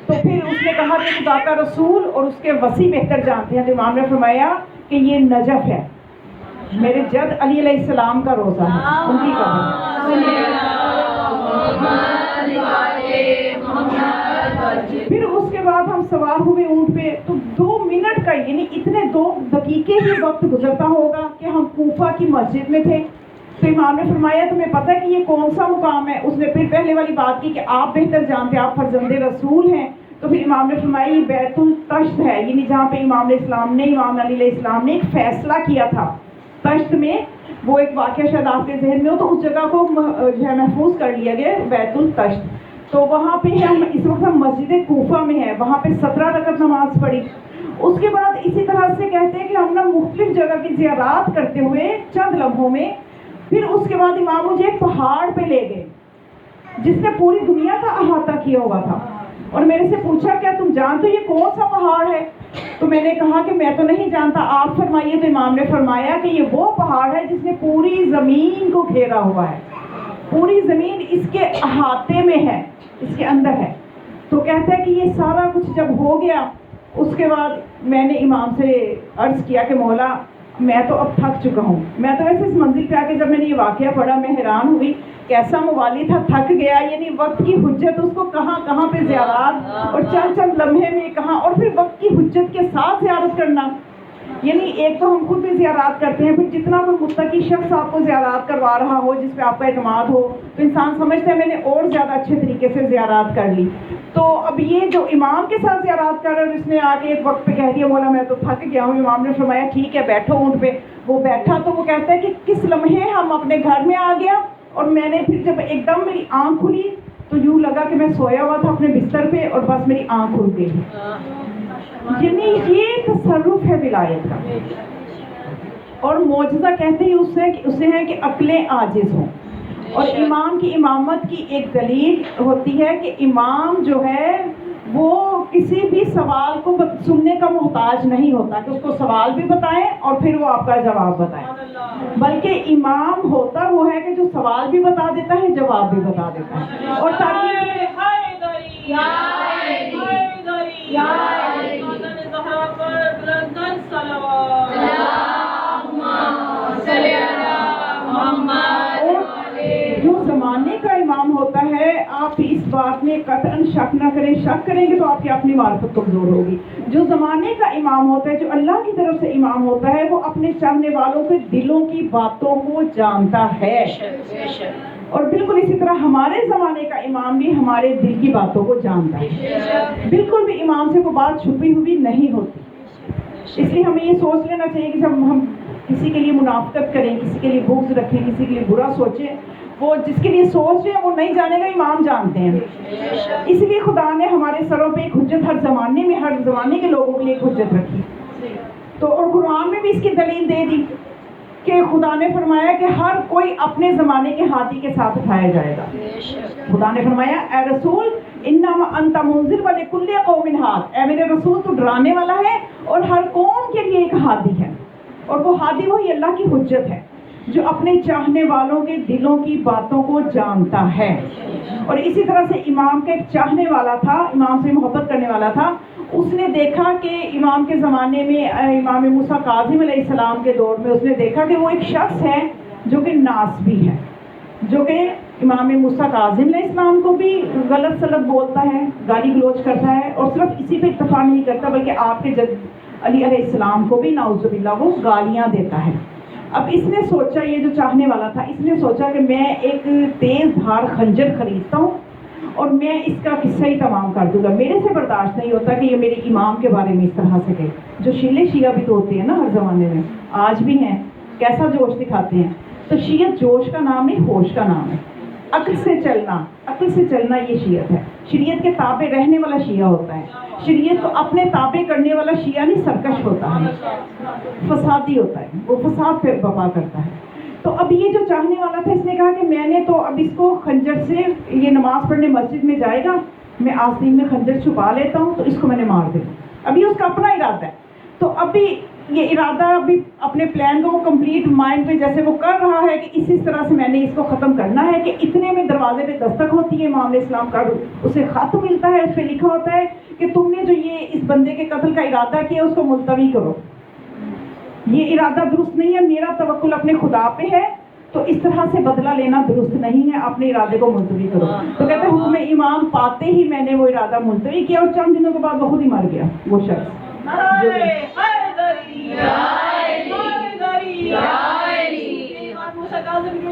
تو پھر اس نے کہا کہ خدا کا رسول اور اس کے وسیع بہتر جانتے ہیں. تو امام نے فرمایا کہ یہ نجف ہے, میرے جد علی علیہ السلام کا روزہ ہے, ان کی قبر. پھر اس کے بعد ہم سوار ہوئے اونٹ پہ. تو 2 منٹ کا یعنی اتنے 2 دقیقے ہی وقت گزرتا ہوگا کہ ہم کوفہ کی مسجد میں تھے. تو امام نے فرمایا تمہیں پتہ ہے کہ یہ کون سا مقام ہے؟ اس نے پھر پہلے والی بات کی کہ آپ بہتر جانتے ہیں, آپ فرزند رسول ہیں. تو پھر امام نے فرمایا یہ بیت التشت ہے, یعنی جہاں پہ امام علیہ السلام نے امام علی علیہ السلام نے ایک فیصلہ کیا تھا. تشت میں وہ ایک واقعہ شاید آپ کے ذہن میں ہو, تو اس جگہ کو جو ہے محفوظ کر لیا گیا بیت التشت. تو وہاں پہ ہم اس وقت ہم مسجد کوفہ میں ہیں, وہاں پہ 17 رکعت نماز پڑھی. اس کے بعد اسی طرح سے کہتے ہیں کہ ہم نے مختلف جگہ کی زیارات کرتے ہوئے چند لمحوں میں پھر اس کے بعد امام مجھے ایک پہاڑ پہ لے گئے جس نے پوری دنیا کا احاطہ کیا ہوا تھا. اور میرے سے پوچھا کیا تم جانتے ہو یہ کون سا پہاڑ ہے؟ تو میں نے کہا کہ میں تو نہیں جانتا, آپ فرمائیے. تو امام نے فرمایا کہ یہ وہ پہاڑ ہے جس نے پوری زمین کو گھیرا ہوا ہے, پوری زمین اس کے احاطے میں ہے, اس کے اندر ہے. تو کہتا ہے کہ یہ سارا کچھ جب ہو گیا اس کے بعد میں نے امام سے عرض کیا کہ مولا میں تو اب تھک چکا ہوں. میں تو ایسے اس منزل پہ آ کے جب میں نے یہ واقعہ پڑھا میں حیران ہوئی, کیسا موالی تھا, تھک گیا. یعنی وقت کی حجت اس کو کہاں کہاں پہ زیارات اور چند لمحے میں کہاں, اور پھر وقت کی حجت کے ساتھ زیارت کرنا. یعنی ایک تو ہم خود بھی زیارات کرتے ہیں, پھر جتنا کوئی متقی شخص آپ کو زیارات کروا رہا ہو جس پہ آپ کا اعتماد ہو تو انسان سمجھتا ہے میں نے اور زیادہ اچھے طریقے سے زیارات کر لی. تو اب یہ جو امام کے ساتھ زیارات کر رہا ہے اس نے آ کے ایک وقت پہ کہہ دیا مولا میں تو تھک گیا ہوں. امام نے فرمایا ٹھیک ہے بیٹھو اونٹ پہ. وہ بیٹھا تو وہ کہتا ہے کہ کس لمحے ہم اپنے گھر میں آ گیا اور میں نے پھر جب ایک دم میری آنکھ کھلی تو یوں لگا کہ میں سویا ہوا تھا اپنے بستر پہ اور بس میری آنکھ کھل گئی. یعنی یہ تصرف ہے ولایت کا. اور معجزہ کہتے ہی اسے ہے کہ عقلیں عاجز ہوں. اور امام کی امامت کی ایک دلیل ہوتی ہے کہ امام جو ہے وہ کسی بھی سوال کو سننے کا محتاج نہیں ہوتا کہ اس کو سوال بھی بتائیں اور پھر وہ آپ کا جواب بتائیں, بلکہ امام ہوتا وہ ہے کہ جو سوال بھی بتا دیتا ہے جواب بھی بتا دیتا ہے. اور جو زمانے کا امام ہوتا ہے آپ اس بات میں قطعاً شک نہ کریں, شک کریں گے تو آپ کی اپنی معرفت کمزور ہوگی. جو زمانے کا امام ہوتا ہے, جو اللہ کی طرف سے امام ہوتا ہے, وہ اپنے چاہنے والوں کے دلوں کی باتوں کو جانتا ہے. اور بالکل اسی طرح ہمارے زمانے کا امام بھی ہمارے دل کی باتوں کو جانتا ہے. بالکل بھی امام سے کوئی بات چھپی ہوئی نہیں ہوتی. اس لیے ہمیں یہ سوچ لینا چاہیے کہ جب ہم کسی کے لیے منافقت کریں, کسی کے لیے بغض رکھیں, کسی کے لیے برا سوچیں, وہ جس کے لیے سوچ رہے ہیں وہ نہیں جانے گا, امام جانتے ہیں. اس لیے خدا نے ہمارے سروں پہ ایک حجت ہر زمانے میں ہر زمانے کے لوگوں کے لیے ایک حجت رکھی. تو اور قرآن میں بھی اس کی دلیل دے دی کہ خدا نے فرمایا کہ ہر کوئی اپنے زمانے کے ہاتھی کے ساتھ اٹھایا جائے گا. خدا نے فرمایا اے رسول انما انت منذر ولکل قوم ہاد, اے میرے رسول تو ڈرانے والا ہے اور ہر قوم کے لیے ایک ہادی ہے. اور وہ ہادی وہی اللہ کی حجت ہے جو اپنے چاہنے والوں کے دلوں کی باتوں کو جانتا ہے. اور اسی طرح سے امام کا ایک چاہنے والا تھا, امام سے محبت کرنے والا تھا. اس نے دیکھا کہ امام کے زمانے میں امام موسیٰ کاظم علیہ السلام کے دور میں اس نے دیکھا کہ وہ ایک شخص ہے جو کہ ناسبی ہے, جو کہ امام موسیٰ کاظم علیہ السلام کو بھی غلط سلط بولتا ہے, گالی گلوچ کرتا ہے, اور صرف اسی پہ اکتفا نہیں کرتا بلکہ آپ کے جد علی علیہ السلام کو بھی نعوذ باللہ وہ گالیاں دیتا ہے. اب اس نے سوچا, یہ جو چاہنے والا تھا, اس نے سوچا کہ میں ایک تیز دھار خنجر خریدتا ہوں اور میں اس کا قصہ ہی تمام کر دوں گا. میرے سے برداشت نہیں ہوتا کہ یہ میرے امام کے بارے میں اس طرح سے کہے. جو شیلے شیعہ بھی تو ہوتے ہیں نا ہر زمانے میں, آج بھی ہیں, کیسا جوش دکھاتے ہیں. تو شیعت جوش کا نام نہیں, ہوش کا نام ہے. عقل سے چلنا یہ شیعت ہے. شریعت کے تابع رہنے والا شیعہ ہوتا ہے. شریعت کو اپنے تابع کرنے والا شیعہ نہیں سرکش ہوتا ہے, فسادی ہوتا ہے, وہ فساد پہ بپا کرتا ہے. تو اب یہ جو چاہنے والا تھا اس نے کہا کہ میں نے تو اب اس کو خنجر سے, یہ نماز پڑھنے مسجد میں جائے گا, میں آستین میں خنجر چھپا لیتا ہوں تو اس کو میں نے مار دیا. ابھی اس کا اپنا ارادہ ہے. تو ابھی یہ ارادہ ابھی اپنے پلان کو کمپلیٹ مائنڈ پہ جیسے وہ کر رہا ہے کہ اسی طرح سے میں نے اس کو ختم کرنا ہے, کہ اتنے میں دروازے پہ دستک ہوتی ہے, امام علیہ السلام کا اسے خط ملتا ہے, اس پہ لکھا ہوتا ہے کہ تم نے جو یہ اس بندے کے قتل کا ارادہ کیا اس کو ملتوی کرو, یہ ارادہ درست نہیں ہے, میرا توکل اپنے خدا پہ ہے, تو اس طرح سے بدلہ لینا درست نہیں ہے, اپنے ارادے کو ملتوی کرو. تو کہتے ہیں حکم امام پاتے ہی میں نے وہ ارادہ ملتوی کیا, اور چند دنوں کے بعد وہ خود ہی مر گیا وہ شخص.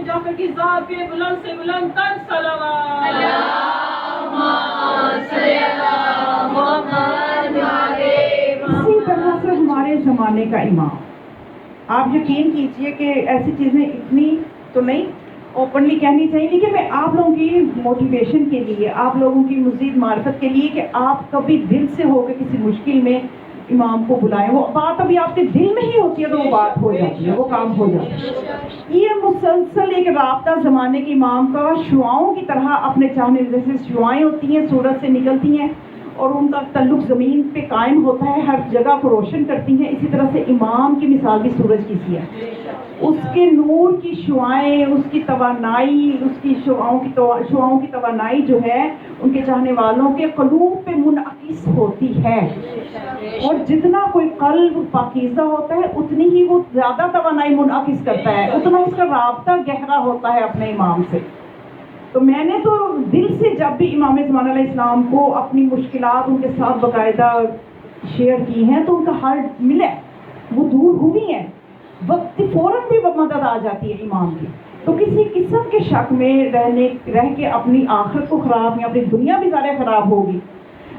جعفر کی ذات پہ بلند سے بلند تر صلوات. اسی طرح سے ہمارے زمانے کا امام, آپ یقین کیجئے کہ ایسی چیزیں اتنی تو نہیں اوپنلی کہنی چاہیے, لیکن میں آپ لوگوں کی موٹیویشن کے لیے, آپ لوگوں کی مزید معرفت کے لیے کہ آپ کبھی دل سے ہو کے کسی مشکل میں امام کو بلائیں. وہ بات ابھی آپ کے دل میں ہی ہوتی ہے تو وہ بات ہو جاتی ہے, وہ کام ہو جاتا ہے. یہ مسلسل ایک رابطہ زمانے کے امام کا شعاؤں کی طرح اپنے چاہنے, جیسے شعائیں ہوتی ہیں سورج سے نکلتی ہیں اور ان کا تعلق زمین پہ قائم ہوتا ہے, ہر جگہ کو روشن کرتی ہیں, اسی طرح سے امام کی مثال بھی سورج کی سی ہے. اس کے نور کی شعائیں, اس کی توانائی, اس کی شعاؤں کی توانائی جو ہے ان کے چاہنے والوں کے قلوب پہ منعکس ہوتی ہے. اور جتنا کوئی قلب پاکیزہ ہوتا ہے اتنی ہی وہ زیادہ توانائی منعکس کرتا ہے, اتنا اس کا رابطہ گہرا ہوتا ہے اپنے امام سے. تو میں نے تو دل سے جب بھی امام زمان علیہ السلام کو اپنی مشکلات ان کے ساتھ باقاعدہ شیئر کی ہیں تو ان کا حل ملا, وہ دور ہوئی ہیں, وقت فوراً بھی مدد آ جاتی ہے امام کی. تو کسی قسم کے شک میں رہ کے اپنی آخرت کو خراب یا اپنی دنیا بھی زیادہ خراب ہوگی,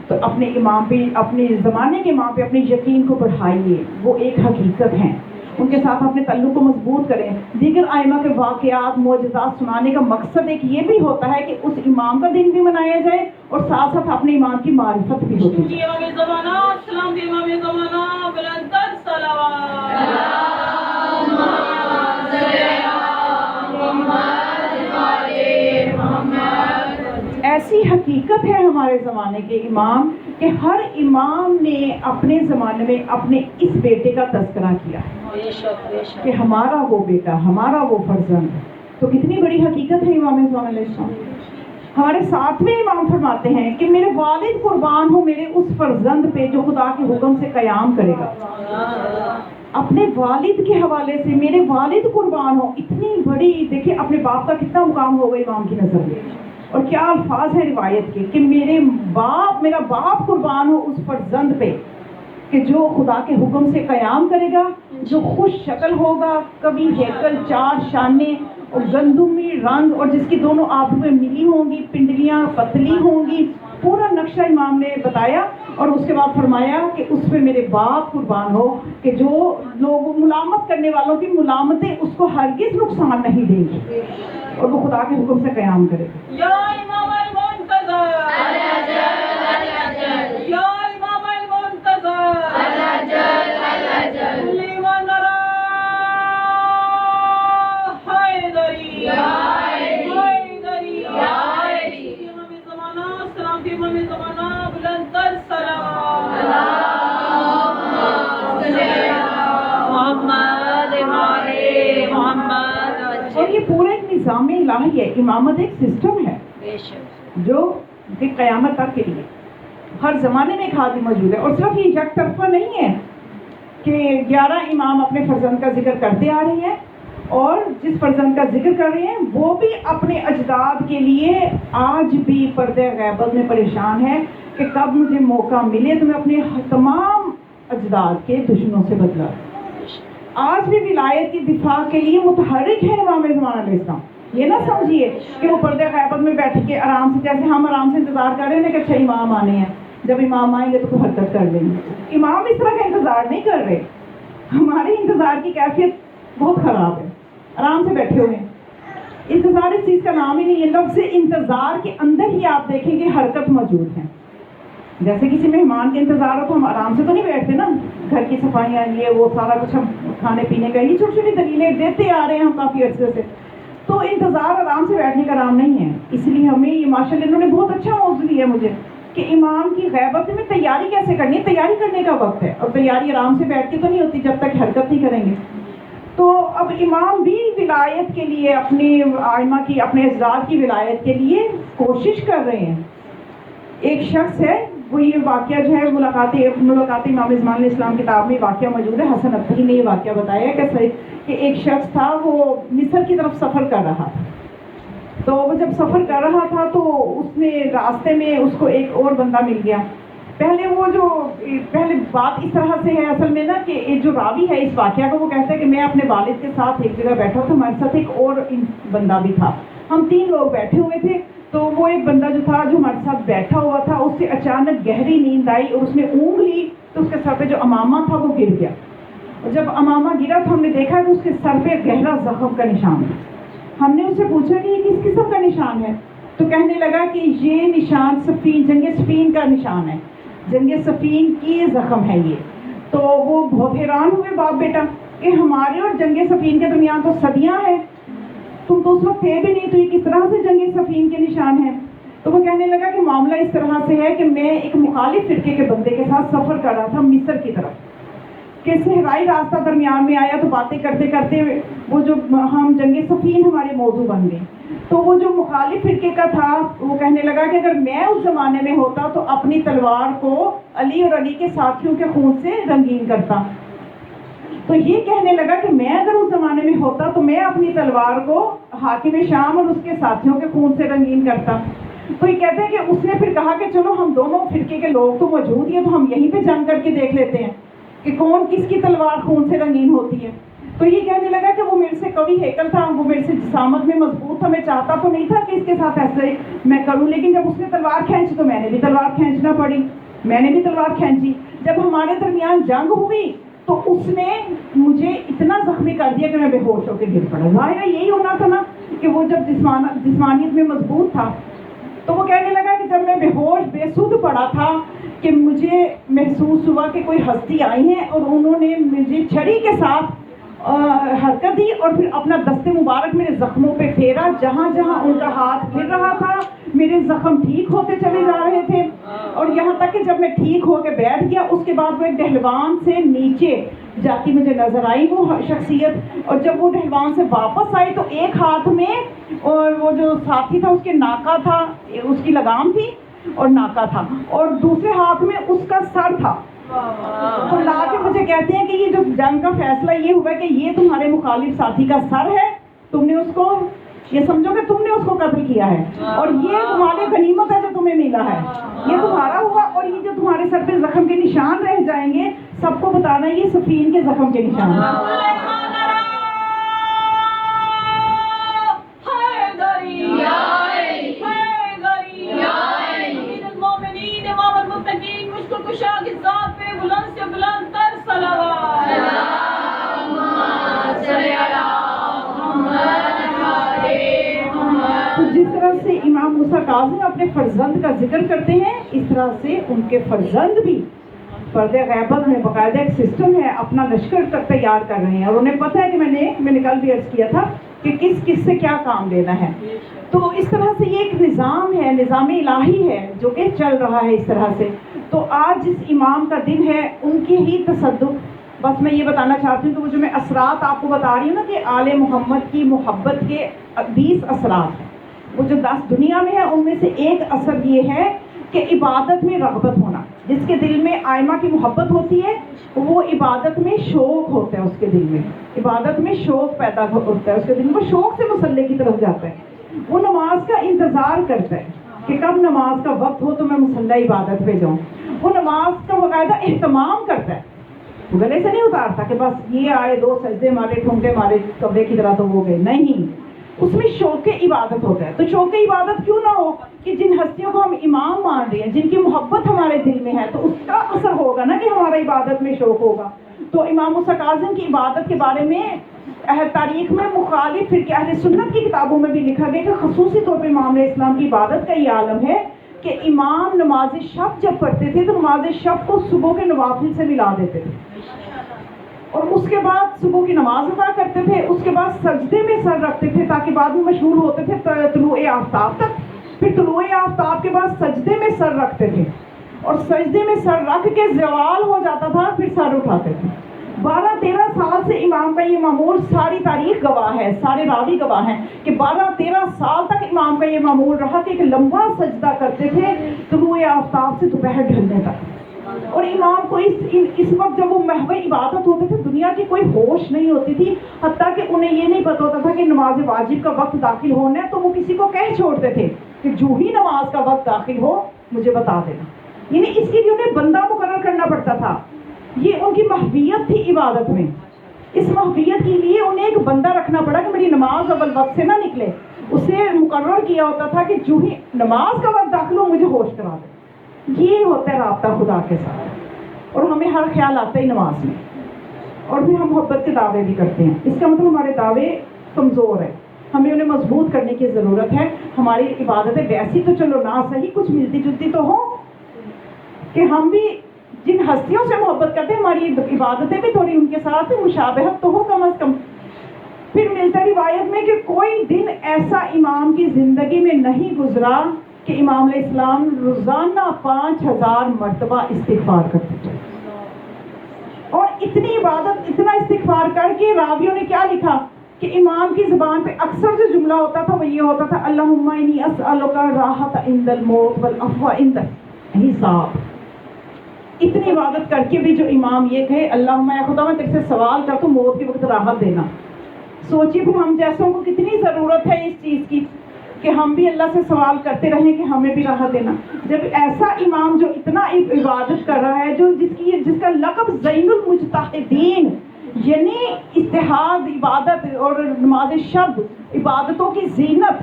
تو اپنے امام پہ, اپنے زمانے کے امام پہ اپنے یقین کو بڑھائیے. وہ ایک حقیقت ہیں, ان کے ساتھ اپنے تعلق کو مضبوط کریں. دیگر ائمہ کے واقعات معجزات سنانے کا مقصد ایک یہ بھی ہوتا ہے کہ اس امام کا دن بھی منایا جائے اور ساتھ ساتھ اپنے امام کی معرفت بھی ہوتی ہے. امام زمانہ سلام دی امام زمانہ بلند تر صلوات. ایسی حقیقت ہے ہمارے زمانے کے امام کہ ہر امام نے اپنے زمانے میں اپنے اس بیٹے کا تذکرہ کیا کہ ہمارا وہ بیٹا, ہمارا وہ فرزند. تو کتنی بڑی حقیقت ہے امام زمان علیہ السلام. ہمارے ساتویں امام فرماتے ہیں کہ میرے والد قربان ہو میرے اس فرزند پہ جو خدا کے حکم سے قیام کرے گا. اپنے والد کے حوالے سے میرے والد قربان ہو, اتنی بڑی, دیکھیں اپنے باپ کا کتنا مقام ہوگا امام کی نظر میں, اور کیا الفاظ ہیں روایت کے کہ میرا باپ قربان ہو اس فرزند پہ کہ جو خدا کے حکم سے قیام کرے گا, جو خوش شکل ہوگا, کبھی ہیکل 4 شانے اور گندمی رنگ, اور جس کی دونوں آبرویں ملی ہوں گی, پنڈلیاں پتلی ہوں گی. پورا نقشہ امام نے بتایا اور اس کے بعد فرمایا کہ اس پہ میرے باپ قربان ہو کہ جو لوگ ملامت کرنے والوں کی ملامتیں اس کو ہرگز نقصان نہیں دیں گی اور وہ خدا کے حکم سے قیام کرے گا. یا امام المنتظر یا امام المنتظر لیوان نرا حیدری حیدری امام زمانہ سلام دی امام زمانہ بلند تر صلوات. اور یہ پورا ایک نظام الہی ہے. امامت ایک سسٹم ہے جو کہ قیامت تک کے لیے ہر زمانے میں ایک خادم موجود ہے. اور صرف یہ یک طرفہ نہیں ہے کہ 11 امام اپنے فرزند کا ذکر کرتے آ رہے ہیں اور جس فرزند کا ذکر کر رہے ہیں وہ بھی اپنے اجداد کے لیے آج بھی پردہ غیبت میں پریشان ہے کہ کب مجھے موقع ملے تو میں اپنے تمام اجداد کے دشمنوں سے بدلا. آج بھی ولایت کی دفاع کے لیے متحرک ہے امام زمان علیہ السلام. یہ نہ سمجھیے کہ وہ پردے غیبت میں بیٹھ کے آرام سے، جیسے ہم آرام سے انتظار کر رہے ہیں کہ اچھا امام آنے ہیں، جب امام آئیں گے تو کوئی حرکت کر لیں گے۔ امام اس طرح کا انتظار نہیں کر رہے، ہمارے انتظار کی کیفیت بہت خراب ہے، آرام سے بیٹھے ہوئے ہیں۔ انتظار اس چیز کا نام ہی نہیں ہے، لفظ انتظار کے اندر ہی آپ دیکھیں کہ حرکت موجود ہے۔ جیسے کسی مہمان کے انتظار ہو تو ہم آرام سے تو نہیں بیٹھتے نا، گھر کی صفائیاں یہ وہ سارا کچھ ہم کھانے پینے کا یہ چھوٹی چھوٹی دلیلیں دیتے آ رہے ہیں ہم کافی عرصے سے، تو انتظار آرام سے بیٹھنے کا نام نہیں ہے۔ اس لیے ہمیں یہ ماشاء اللہ انہوں نے بہت اچھا موضوع دیا مجھے کہ امام کی غیبت میں تیاری کیسے کرنی ہے، تیاری کرنے کا وقت ہے، اور تیاری آرام سے بیٹھ کے تو نہیں ہوتی جب تک حرکت نہیں کریں گے۔ تو اب امام بھی ولایت کے لیے، اپنی آئمہ کی، اپنے اجداد کی ولایت کے لیے کوشش کر رہے ہیں۔ ایک شخص ہے، وہ یہ واقعہ جو ہے ملاقات امام زمان علیہ السلام کتاب میں واقعہ موجود ہے، حسن عطری نے یہ واقعہ بتایا کہ ایک شخص تھا، وہ مصر کی طرف سفر کر رہا تھا۔ تو وہ جب سفر کر رہا تھا تو اس نے راستے میں اس کو ایک اور بندہ مل گیا۔ پہلے بات اس طرح سے ہے اصل میں نا کہ جو راوی ہے اس واقعہ کو، وہ کہتا ہے کہ میں اپنے والد کے ساتھ ایک جگہ بیٹھا تھا، ہمارے ساتھ ایک اور بندہ بھی تھا، ہم 3 لوگ بیٹھے ہوئے تھے۔ تو وہ ایک بندہ جو تھا جو ہمارے ساتھ بیٹھا ہوا تھا، اس سے اچانک گہری نیند آئی اور اس نے اونگ لی، تو اس کے سر پہ جو امامہ تھا وہ گر گیا، اور جب امامہ گرا تو ہم نے دیکھا کہ اس کے سر پہ گہرا زخم کا نشان تھا۔ ہم نے اس سے پوچھا کہ یہ کس قسم کا نشان ہے، تو کہنے لگا کہ یہ نشان جنگ صفین کا نشان ہے، جنگ صفین کی زخم ہے یہ۔ تو وہ بہت حیران ہوئے باپ بیٹا کہ ہمارے اور جنگ صفین کے درمیان تو صدیاں ہیں، تم تو اس وقت تھے بھی نہیں، تو یہ کس طرح سے جنگ صفین کے نشان ہیں؟ تو وہ کہنے لگا کہ معاملہ اس طرح سے ہے کہ میں ایک مخالف فرقے کے بندے کے ساتھ سفر کر رہا تھا مصر کی طرف، کہ صحرائی راستہ درمیان میں آیا، تو باتیں کرتے کرتے وہ جو ہم جنگ صفین ہمارے موضوع بن گئے۔ تو وہ جو مخالف فرقے کا تھا وہ کہنے لگا کہ اگر میں اس زمانے میں ہوتا تو اپنی تلوار کو علی اور علی کے ساتھیوں کے خون سے رنگین کرتا۔ تو یہ کہنے لگا کہ میں اگر اس زمانے میں ہوتا تو میں اپنی تلوار کو حاکم شام اور اس کے ساتھیوں کے خون سے رنگین کرتا۔ تو یہ کہتے ہیں کہ اس نے پھر کہا کہ چلو ہم دونوں فرقے کے لوگ تو موجود ہی ہیں، تو ہم یہیں پہ جنگ کر کے دیکھ لیتے ہیں کہ کون کس کی تلوار خون سے رنگین ہوتی ہے۔ تو یہ کہنے لگا کہ وہ میرے سے قوی ہیکل تھا، وہ میرے سے جسامت میں مضبوط تھا، میں چاہتا تو نہیں تھا کہ اس کے ساتھ ایسے میں کروں، لیکن جب اس نے تلوار کھینچی تو میں نے بھی تلوار کھینچنا پڑی، میں نے بھی تلوار کھینچی۔ جب ہمارے درمیان جنگ ہوئی تو اس نے مجھے اتنا زخمی کر دیا کہ میں بے ہوش ہو کے گر پڑا۔ ظاہر ہے یہی ہونا تھا نا کہ وہ جب جسمانیت میں مضبوط تھا۔ تو وہ کہنے لگا کہ جب میں بے ہوش بے سدھ پڑا تھا کہ مجھے محسوس ہوا کہ کوئی ہستی آئی ہیں اور انہوں نے مجھے چھڑی کے ساتھ حرکت دی اور پھر اپنا دست مبارک میرے زخموں پہ پھیرا، جہاں جہاں ان کا ہاتھ پھر رہا تھا میرے زخم ٹھیک ہوتے چلے جا رہے تھے، اور یہاں تک کہ جب میں ٹھیک ہو کے بیٹھ گیا اس کے بعد وہ ایک ڈہلوان سے نیچے جاتی مجھے نظر آئی وہ شخصیت، اور جب وہ ڈہلوان سے واپس آئی تو ایک ہاتھ میں اور وہ جو ساتھی تھا اس کے ناکا تھا، اس کی لگام تھی اور ناکا تھا، اور دوسرے ہاتھ میں اس کا سر تھا۔ تو لا کے مجھے کہتے ہیں کہ یہ جو جنگ کا فیصلہ یہ ہوا کہ یہ تمہارے مخالف ساتھی کا سر ہے، تم نے اس کو، یہ سمجھو کہ تم نے اس کو قتل کیا ہے، اور یہ تمہارے غنیمت ہے جو تمہیں ملا ہے، یہ تمہارا ہوا، اور یہ جو تمہارے سر پہ زخم کے نشان رہ جائیں گے سب کو بتانا یہ صفین کے زخم کے نشان ہیں۔ تو جس طرح سے امام موسیٰ کاظم اپنے فرزند کا ذکر کرتے ہیں، اس طرح سے ان کے فرزند بھی پردے غیبت میں باقاعدہ ایک سسٹم ہے، اپنا لشکر تک تیار کر رہے ہیں، اور انہیں پتہ ہے کہ میں نے کل بھی عرض کیا تھا کہ کس سے کیا کام لینا ہے۔ تو اس طرح سے یہ ایک نظام ہے، نظام الہی ہے جو کہ چل رہا ہے اس طرح سے۔ تو آج جس امام کا دن ہے ان کی ہی تصدق، بس میں یہ بتانا چاہتی ہوں کہ وہ جو میں اثرات آپ کو بتا رہی ہوں نا کہ آل محمد کی محبت کے 20 اثرات ہیں، وہ جو 10 دنیا میں ہیں ان میں سے ایک اثر یہ ہے کہ عبادت میں رغبت ہونا، جس کے دل میں آئمہ کی محبت ہوتی ہے وہ عبادت میں شوق ہوتا ہے، اس کے دل میں عبادت میں شوق پیدا ہوتا ہے، اس کے دل میں وہ شوق سے مصلی کی طرف جاتا ہے، وہ نماز کا انتظار کرتا ہے کہ کب نماز کا وقت ہو تو میں مصلی عبادت پہ جاؤں، وہ نماز کا باقاعدہ اہتمام کرتا ہے، گلے سے نہیں اتارتا کہ بس یہ آئے 2 سجدے مارے ٹھمکے مارے کبے کی طرح تو وہ گئے، نہیں، اس میں شوق عبادت ہوتا ہے. تو شوق عبادت کیوں نہ ہو کہ جن ہستیوں کو ہم امام مان رہے ہیں، جن کی محبت ہمارے دل میں ہے، تو اس کا اثر ہوگا نا کہ ہمارا عبادت میں شوق ہوگا. تو امام موسیٰ کاظم کی عبادت کے بارے میں تاریخ میں مخالف فرقے اہل سنت کی کتابوں میں بھی لکھا گیا کہ خصوصی طور پہ امام علیہ السلام کی عبادت کا یہ عالم ہے کہ امام نماز شب جب پڑھتے تھے تو نماز شب کو صبح کے نوافل سے ملا دیتے تھے، اور اس کے بعد صبح کی نماز ادا کرتے تھے، اس کے بعد سجدے میں سر رکھتے تھے تاکہ بعد میں مشغول ہوتے تھے طلوع آفتاب تک، پھر طلوع آفتاب کے بعد سجدے میں سر رکھتے تھے، اور سجدے میں سر رکھ کے زوال ہو جاتا تھا پھر سر اٹھاتے تھے. 12-13 سال سے امام کا یہ معمول، ساری تاریخ گواہ ہے، سارے راوی گواہ ہیں کہ 12-13 سال تک امام کا یہ معمول رہا کہ ایک لمبا سجدہ کرتے تھے طلوع آفتاب سے دوپہر ڈھلنے تک. اور امام کو اس وقت جب وہ محو عبادت ہوتے تھے دنیا کی کوئی ہوش نہیں ہوتی تھی، حتیٰ کہ انہیں یہ نہیں پتہ ہوتا تھا کہ نماز واجب کا وقت داخل ہونا ہے، تو وہ کسی کو کہہ چھوڑتے تھے کہ جو ہی نماز کا وقت داخل ہو مجھے بتا دینا. یعنی اس کے لیے انہیں بندہ مقرر کرنا پڑتا تھا. یہ ان کی محویت تھی عبادت میں. اس محویت کے لیے انہیں ایک بندہ رکھنا پڑا کہ میری نماز اول وقت سے نہ نکلے. اسے مقرر کیا ہوتا تھا کہ جو ہی نماز کا وقت داخل ہو مجھے ہوش کرا دے. یہ ہوتا ہے رابطہ خدا کے ساتھ. اور ہمیں ہر خیال آتا ہی نماز میں، اور پھر ہم محبت کے دعوے بھی کرتے ہیں. اس کا مطلب ہمارے دعوے کمزور ہیں، ہمیں انہیں مضبوط کرنے کی ضرورت ہے. ہماری عبادتیں ویسی تو چلو نہ صحیح کچھ ملتی جلتی تو ہوں کہ ہم بھی جن ہستیوں سے محبت کرتے ہیں ہماری عبادتیں بھی تھوڑی ان کے ساتھ مشابہت تو ہو کم از کم. پھر ملتا ہے روایت میں کہ کوئی دن ایسا امام کی زندگی میں نہیں گزرا کہ امام علیہ السلام روزانہ 5000 مرتبہ استغفار کرتے تھے. اور اتنی عبادت، اتنا استغفار کر کے راویوں نے کیا لکھا کہ امام کی زبان پہ اکثر جو جملہ ہوتا تھا وہ یہ ہوتا تھا اللہم انی اسألک راحت عند الموت والعفو عند الحساب. اتنی عبادت کر کے بھی جو امام یہ کہے اللہم اے خدا میں تیرے سے سوال کرتا ہوں موت کے وقت راحت دینا. سوچیے پھر ہم جیسوں کو کتنی ضرورت ہے اس چیز کی کہ ہم بھی اللہ سے سوال کرتے رہیں کہ ہمیں بھی راحت دینا. جب ایسا امام جو اتنا عبادت کر رہا ہے، جو جس کا لقب زین المجتہدین، یعنی اتحاد عبادت اور نماز شب عبادتوں کی زینت،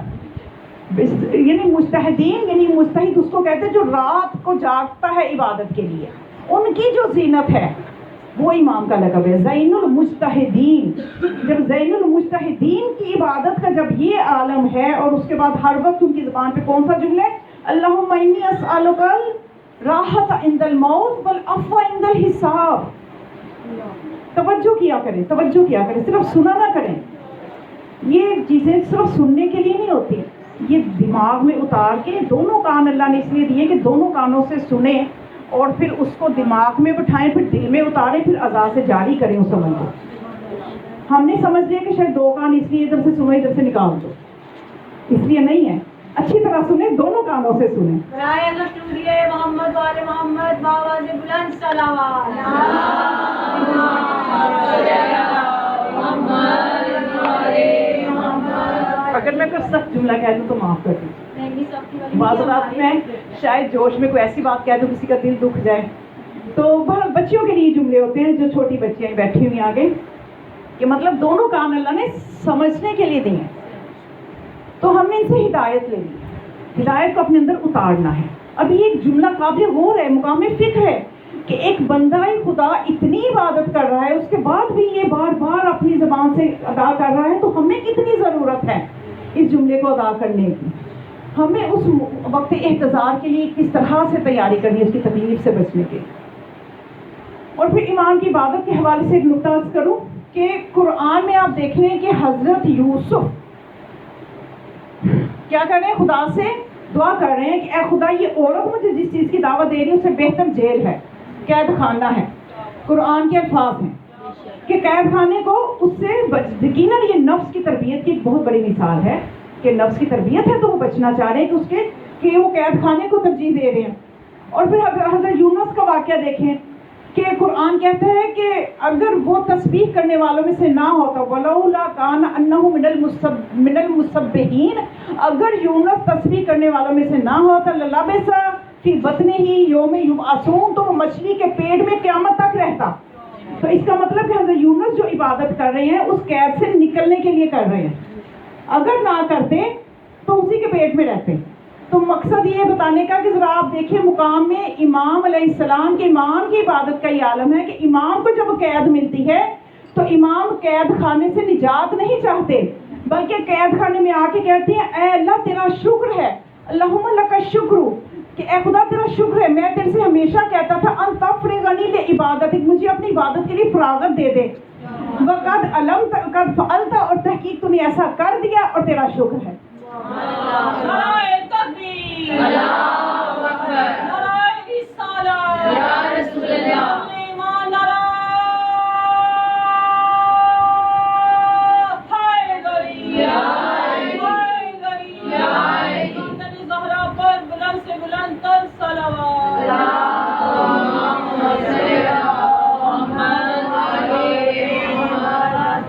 یعنی مجتہدین یعنی مجتہد اس کو کہتے ہیں جو رات کو جاگتا ہے عبادت کے لیے، ان کی جو زینت ہے وہ امام کا لقب ہے زین المجتہدین. جب زین المجتہدین کی عبادت کا جب یہ عالم ہے، اور اس کے بعد ہر وقت ان کی زبان پہ کون سا جملہ ہے اللہم انی اسألک راحت عند الموت والعفو عند الحساب. توجہ کیا کریں، توجہ کیا کریں، صرف سنا نہ کریں. یہ چیزیں صرف سننے کے لیے نہیں ہوتی، یہ دماغ میں اتار کے، دونوں کان اللہ نے اس لیے دیے کہ دونوں کانوں سے سنیں اور پھر اس کو دماغ میں بٹھائیں، پھر دل میں اتاریں، پھر اذا سے جاری کریں اس عمل کو. ہم نے سمجھ لیا کہ شاید 2 کان اس لیے ادھر سے سنو ادھر سے نکال دو، اس لیے نہیں ہے. اچھی طرح سنیں، دونوں کانوں سے سنیں. برائے مشہوریہ محمد وال محمد باواز بلند صلوات. اگر میں کوئی سخت جملہ کہہ دوں تو معاف کر دیں. بعض اوقات میں شاید جوش میں کوئی ایسی بات کہہ دوں کسی کا دل دکھ جائے. تو بچیوں کے لیے جملے ہوتے ہیں جو چھوٹی بچیاں بیٹھی ہوئی آگے، کہ مطلب دونوں کان اللہ نے سمجھنے کے لیے دیے، تو ہم نے ان سے ہدایت لے لی، ہدایت کو اپنے اندر اتارنا ہے. اب یہ ایک جملہ قابل غور ہے، مقام فکر ہے کہ ایک بندہ خدا اتنی عبادت کر رہا ہے، اس کے بعد بھی یہ بار بار اپنی زبان سے ادا کر رہا ہے، تو ہمیں کتنی ضرورت ہے اس جملے کو ادا کرنے کی. ہمیں اس وقت احتضار کے لیے کس طرح سے تیاری کرنی ہے اس کی تکلیف سے بچنے کی. اور پھر ایمان کی عبادت کے حوالے سے ایک نکتہ عرض کروں کہ قرآن میں آپ دیکھ لیں کہ حضرت یوسف کیا کر رہے ہیں، خدا سے دعا کر رہے ہیں کہ اے خدا یہ عورت مجھے جس چیز کی دعوت دے رہی ہے اس سے بہتر جیل ہے، قید خانہ ہے. قرآن کے الفاظ ہیں کہ قید خانے کو اس سے یقیناً یہ نفس کی تربیت کی ایک بہت بڑی مثال ہے کہ نفس کی تربیت ہے تو وہ بچنا چاہ رہے ہیں کہ اس کے کہ وہ قید خانے کو ترجیح دے رہے ہیں. اور پھر حضرت یونس کا واقعہ دیکھیں کہ قرآن کہتا ہے کہ اگر وہ تسبیح کرنے والوں میں سے نہ ہوتا ولولا کان انہ من المسبحین، اگر یونس تسبیح کرنے والوں میں سے نہ ہوتا للبث فی بطنہ یوم یبعثون، تو وہ مچھلی کے پیٹ میں قیامت تک رہتا. تو اس کا مطلب کہ حضرت یونس جو عبادت کر رہے ہیں اس قید سے نکلنے کے لیے کر رہے ہیں. اگر نہ کرتے تو اسی کے پیٹ میں رہتے. تو مقصد یہ بتانے کا کہ ذرا آپ دیکھیں مقام میں امام علیہ السلام کے امام کی عبادت کا یہ عالم ہے کہ امام کو جب قید ملتی ہے تو امام قید خانے سے نجات نہیں چاہتے بلکہ قید خانے میں آ کے کہتے ہیں اے اللہ تیرا شکر ہے، اللہم لک الشکر، کہ اے خدا تیرا شکر ہے، میں تیرے سے ہمیشہ کہتا تھا ان تفرغنی لعبادتک، مجھے اپنی عبادت کے لیے فراغت دے دے. وقد علمت قد فعلت، اور تحقیق تو نے ایسا کر دیا اور تیرا شکر ہے. نعرہ تکبیر، اللہ اکبر، نعرہ رسالت، یا رسول اللہ، ایمان، نعرہ حیدری، یا حیدری، یا حیدری، زہرا پر بلند سے بلند تر صلوات.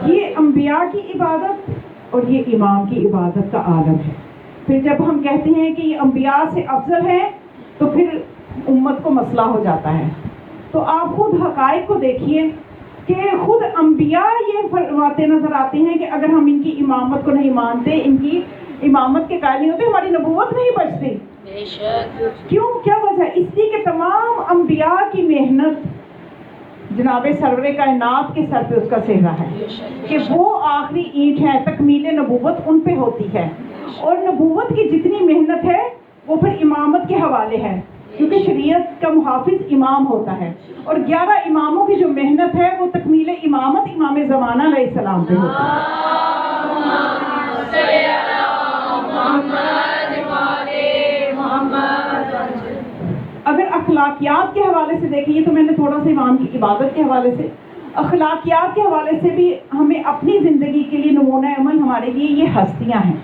یہ انبیاء کی عبادت اور یہ امام کی عبادت کا عالم ہے. پھر جب ہم کہتے ہیں کہ یہ انبیاء سے افضل ہے تو پھر امت کو مسئلہ ہو جاتا ہے. تو آپ خود حقائق کو دیکھیے کہ خود انبیاء یہ فرماتے نظر آتے ہیں کہ اگر ہم ان کی امامت کو نہیں مانتے، ان کی امامت کے قائل نہیں ہوتے، ہماری نبوت نہیں بچتی. کیوں؟ کیا وجہ؟ اس لیے کہ تمام انبیاء کی محنت جناب سرور کائنات کے سر پہ اس کا سہرا ہے کہ وہ آخری اینٹ ہے، تکمیل نبوت ان پہ ہوتی ہے. اور نبوت کی جتنی محنت ہے وہ پھر امامت کے حوالے ہے، کیونکہ شریعت کا محافظ امام ہوتا ہے. اور 11 اماموں کی جو محنت ہے وہ تکمیل امامت امام زمانہ علیہ السلام پہ ہوتی ہے. اگر اخلاقیات کے حوالے سے دیکھیے تو میں نے تھوڑا سا امام کی عبادت کے حوالے سے، اخلاقیات کے حوالے سے بھی ہمیں اپنی زندگی کے لیے نمونہ عمل ہمارے لیے یہ ہستیاں ہیں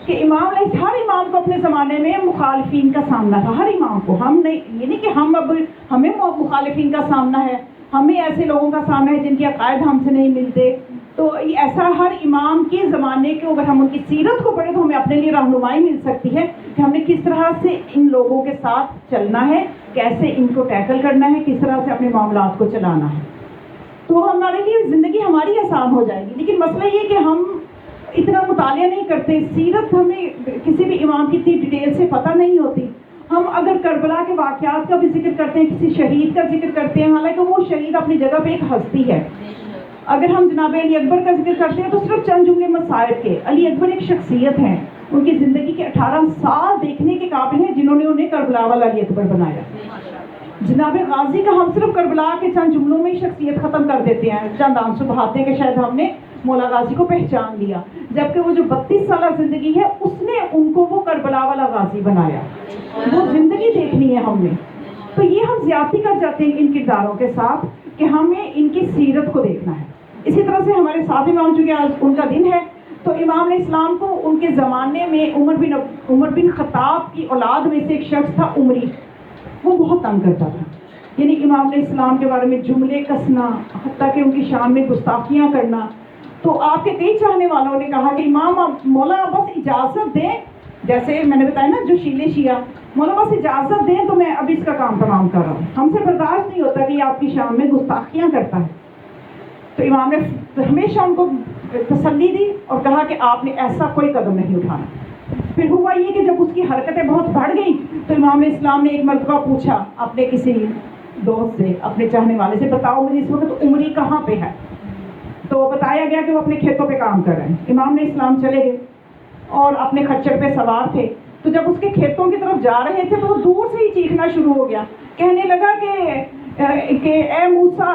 کہ ہر امام کو اپنے زمانے میں مخالفین کا سامنا تھا. ہر امام کو، ہم نہیں، یہ نہیں کہ ہم اب ہمیں مخالفین کا سامنا ہے، ہمیں ایسے لوگوں کا سامنا ہے جن کے عقائد ہم سے نہیں ملتے. تو ایسا ہر امام کے زمانے کے اگر ہم ان کی سیرت کو پڑھیں تو ہمیں اپنے لیے رہنمائی مل سکتی ہے کہ ہم نے کس طرح سے ان لوگوں کے ساتھ چلنا ہے، کیسے ان کو ٹیکل کرنا ہے، کس طرح سے اپنے معاملات کو چلانا ہے. تو ہمارے لیے زندگی ہماری آسان ہو جائے گی. لیکن مسئلہ یہ کہ ہم اتنا مطالعہ نہیں کرتے، سیرت ہمیں کسی بھی امام کی اتنی ڈیٹیل سے پتہ نہیں ہوتی. ہم اگر کربلا کے واقعات کا بھی ذکر کرتے ہیں، کسی شہید کا ذکر کرتے ہیں، حالانکہ وہ شہید اپنی جگہ پہ ایک ہستی ہے. اگر ہم جناب علی اکبر کا ذکر کرتے ہیں تو صرف چند جملے مصائب کے. علی اکبر ایک شخصیت ہیں، ان کی زندگی کے 18 سال دیکھنے کے قابل ہیں جنہوں نے انہیں کربلا والا علی اکبر بنایا. جناب غازی کا ہم صرف کربلا کے چند جملوں میں ہی شخصیت ختم کر دیتے ہیں، چند آنسو بہاتے ہیں کہ شاید ہم نے مولا غازی کو پہچان لیا، جبکہ وہ جو 32 سالہ زندگی ہے اس نے ان کو وہ کربلا والا غازی بنایا. وہ زندگی دیکھنی ہے ہم نے. تو یہ ہم زیادتی کر جاتے ہیں ان کرداروں کے ساتھ کہ ہمیں ان کی سیرت کو دیکھنا ہے. اسی طرح سے ہمارے ساتھ امام، چونکہ آج ان کا دن ہے، تو امام علیہ السلام کو ان کے زمانے میں عمر بن خطاب کی اولاد میں سے ایک شخص تھا عمری، وہ بہت تنگ کرتا تھا. یعنی امام علیہ السلام کے بارے میں جملے کسنا، حتیٰ کہ ان کی شان میں گستاخیاں کرنا. تو آپ کے کئی چاہنے والوں نے کہا کہ امام مولا بس اجازت دیں، جیسے میں نے بتایا نا جو شیلے شیعہ، مولا بس اجازت دیں تو میں ابھی اس کا کام تمام کر رہا ہوں، ہم سے برداشت نہیں ہوتا کہ یہ آپ کی شان میں گستاخیاں کرتا ہے. تو امام نے ہمیشہ ان کو تسلی دی اور کہا کہ آپ نے ایسا کوئی قدم نہیں اٹھانا. پھر ہوا یہ کہ جب اس کی حرکتیں بہت بڑھ گئیں تو امام علیہ السلام نے ایک مرتبہ پوچھا اپنے کسی دوست سے، اپنے چاہنے والے سے، بتاؤ مجھے اس وقت عمری کہاں پہ ہے؟ تو بتایا گیا کہ وہ اپنے کھیتوں پہ کام کر رہے ہیں. امام علیہ السلام چلے گئے اور اپنے خچر پہ سوار تھے. تو جب اس کے کھیتوں کی طرف جا رہے تھے تو وہ دور سے ہی چیخنا شروع ہو گیا، کہنے لگا کہ اے موسیٰ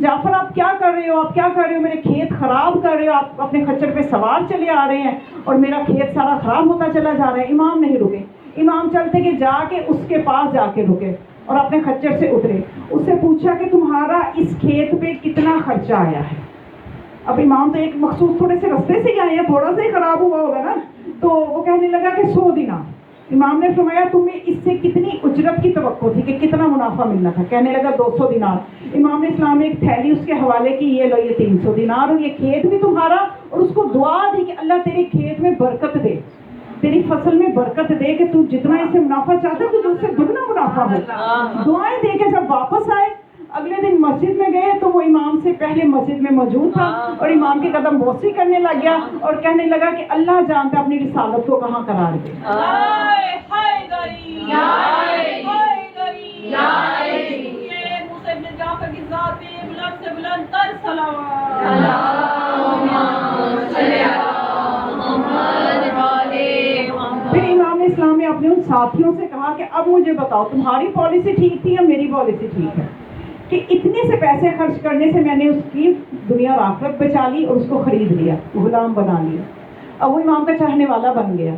جعفر آپ کیا کر رہے ہو، آپ کیا کر رہے ہو، میرے کھیت خراب کر رہے ہو، آپ اپنے خچر پہ سوار چلے آ رہے ہیں اور میرا کھیت سارا خراب ہوتا چلا جا رہا ہے. امام نہیں رکے، امام چلتے کہ جا کے اس کے پاس جا کے رکے اور اپنے خچر سے اترے. اس سے پوچھا کہ تمہارا اس کھیت پہ کتنا خرچہ آیا ہے؟ اب امام تو ایک مخصوص تھوڑے سے رستے سے ہی آئے ہیں، تھوڑا سا ہی خراب ہوا ہوگا نا. تو وہ کہنے لگا کہ 100 دینار. امام نے فرمایا تمہیں اس سے کتنی اجرت کی توقع تھی کہ کتنا منافع ملنا تھا؟ کہنے لگا 200 دینار. امام نے اسلام نے ایک تھیلی اس کے حوالے کی، یہ لو یہ 300 دینار اور یہ کھیت بھی تمہارا. اور اس کو دعا دی کہ اللہ تیرے کھیت میں برکت دے، تیری فصل میں برکت دے کہ تو جتنا اسے منافع چاہتا ہے تو اس سے دگنا منافع ہو. دعائیں دے کے جب واپس آئے اگلے دن مسجد میں گئے تو وہ امام سے پہلے مسجد میں موجود تھا اور امام کے قدم بوسی کرنے لگ گیا اور کہنے لگا کہ اللہ جانتا اپنی رسالت کو کہاں قرار دے. پھر امام اسلام نے اپنے ان ساتھیوں سے کہا کہ اب مجھے بتاؤ تمہاری پالیسی ٹھیک تھی یا میری پالیسی ٹھیک ہے کہ اتنے سے پیسے خرچ کرنے سے میں نے اس کی دنیا اور آخرت بچا لی اور اس کو خرید لیا, غلام بنا لیا, اب وہ امام کا چاہنے والا بن گیا.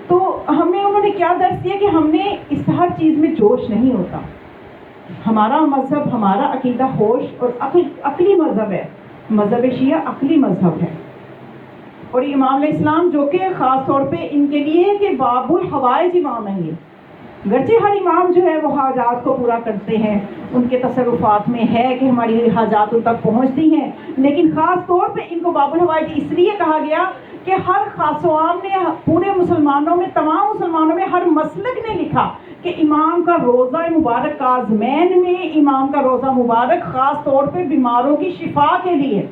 تو ہمیں انہوں نے کیا درس دیا کہ ہم نے اس ہر چیز میں جوش نہیں ہوتا. ہمارا مذہب, ہمارا عقیدہ ہوش اور عقلی مذہب ہے. مذہب شیعہ عقلی مذہب ہے. اور امام علیہ السلام جو کہ خاص طور پہ ان کے لیے کہ باب الحوائج امام ہیں یہ. گرچہ ہر امام جو ہے وہ حاجات کو پورا کرتے ہیں, ان کے تصرفات میں ہے کہ ہماری حاجات ان تک پہنچتی ہیں, لیکن خاص طور پہ ان کو باب الحوائج اس لیے کہا گیا کہ ہر خاص و عام نے, پورے مسلمانوں میں, تمام مسلمانوں میں ہر مسلک نے لکھا کہ امام کا روزہ مبارک کاظمین میں, امام کا روزہ مبارک خاص طور پہ بیماروں کی شفا کے لیے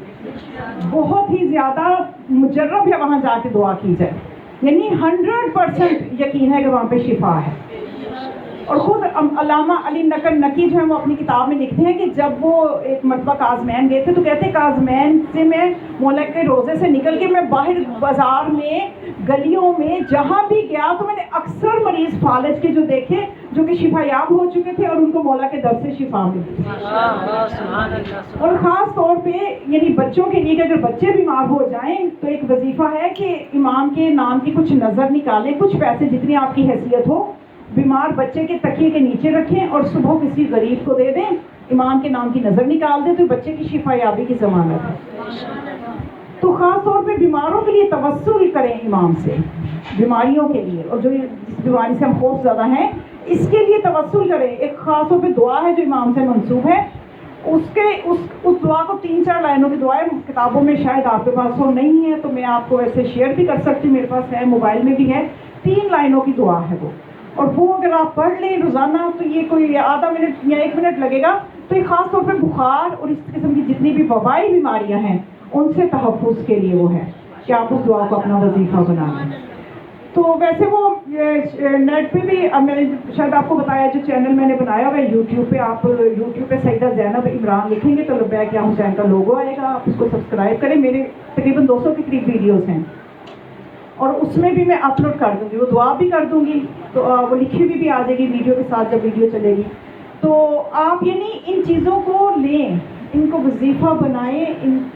بہت ہی زیادہ مجرب ہے وہاں جا کے دعا کی جائے. یعنی 100% یقین ہے کہ وہاں پہ شفا ہے. اور خود علامہ علی نقی جو ہے وہ اپنی کتاب میں لکھتے ہیں کہ جب وہ ایک مرتبہ کاظمین گئے تھے تو کہتے ہیں کاظمین سے میں مولا کے روزے سے نکل کے میں باہر بازار میں, گلیوں میں جہاں بھی گیا تو میں نے اکثر مریض فالج کے جو دیکھے جو کہ شفا یاب ہو چکے تھے اور ان کو مولا کے در سے شفا ملی. اور خاص طور پہ یعنی بچوں کے لیے کہ اگر بچے بیمار ہو جائیں تو ایک وظیفہ ہے کہ امام کے نام کی کچھ نظر نکالیں, کچھ پیسے جتنی آپ کی حیثیت ہو, بیمار بچے کے تکیے کے نیچے رکھیں اور صبح کسی غریب کو دے دیں, امام کے نام کی نظر نکال دیں تو بچے کی شفا یابی کی ضمانت ہے. تو خاص طور پہ بیماروں کے لیے توسل کریں امام سے, بیماریوں کے لیے, اور جو جس بیماری سے ہم خوف زدہ ہیں اس کے لیے توسل کریں. ایک خاص طور پہ دعا ہے جو امام سے منسوب ہے, اس دعا کو 3-4 لائنوں کی دعا ہے. کتابوں میں شاید آپ کے پاس وہ نہیں ہے تو میں آپ کو ایسے شیئر بھی کر سکتی ہوں, میرے پاس ہے, موبائل میں بھی ہے. 3 لائنوں کی دعا ہے وہ, اور وہ اگر آپ پڑھ لیں روزانہ تو یہ کوئی آدھا منٹ یا 1 منٹ لگے گا. تو یہ خاص طور پہ بخار اور اس قسم کی جتنی بھی وبائی بیماریاں ہیں ان سے تحفظ کے لیے وہ ہے کہ آپ اس دعا کو اپنا وظیفہ بنا لیں. تو ویسے وہ نیٹ پہ بھی میں نے شاید آپ کو بتایا جو چینل میں نے بنایا ہوا ہے یوٹیوب پہ, آپ یوٹیوب پہ سیدہ زینب عمران لکھیں گے تو لبیک یا حسین کا لوگو آئے گا, آپ اس کو سبسکرائب کریں. میرے تقریباً 200 کے قریب ویڈیوز ہیں اور اس میں بھی میں اپلوڈ کر دوں گی, وہ دعا بھی کر دوں گی تو وہ لکھی ہوئی بھی آ جائے گی ویڈیو کے ساتھ جب ویڈیو چلے گی. تو آپ یعنی ان چیزوں کو لیں, ان کو وظیفہ بنائیں.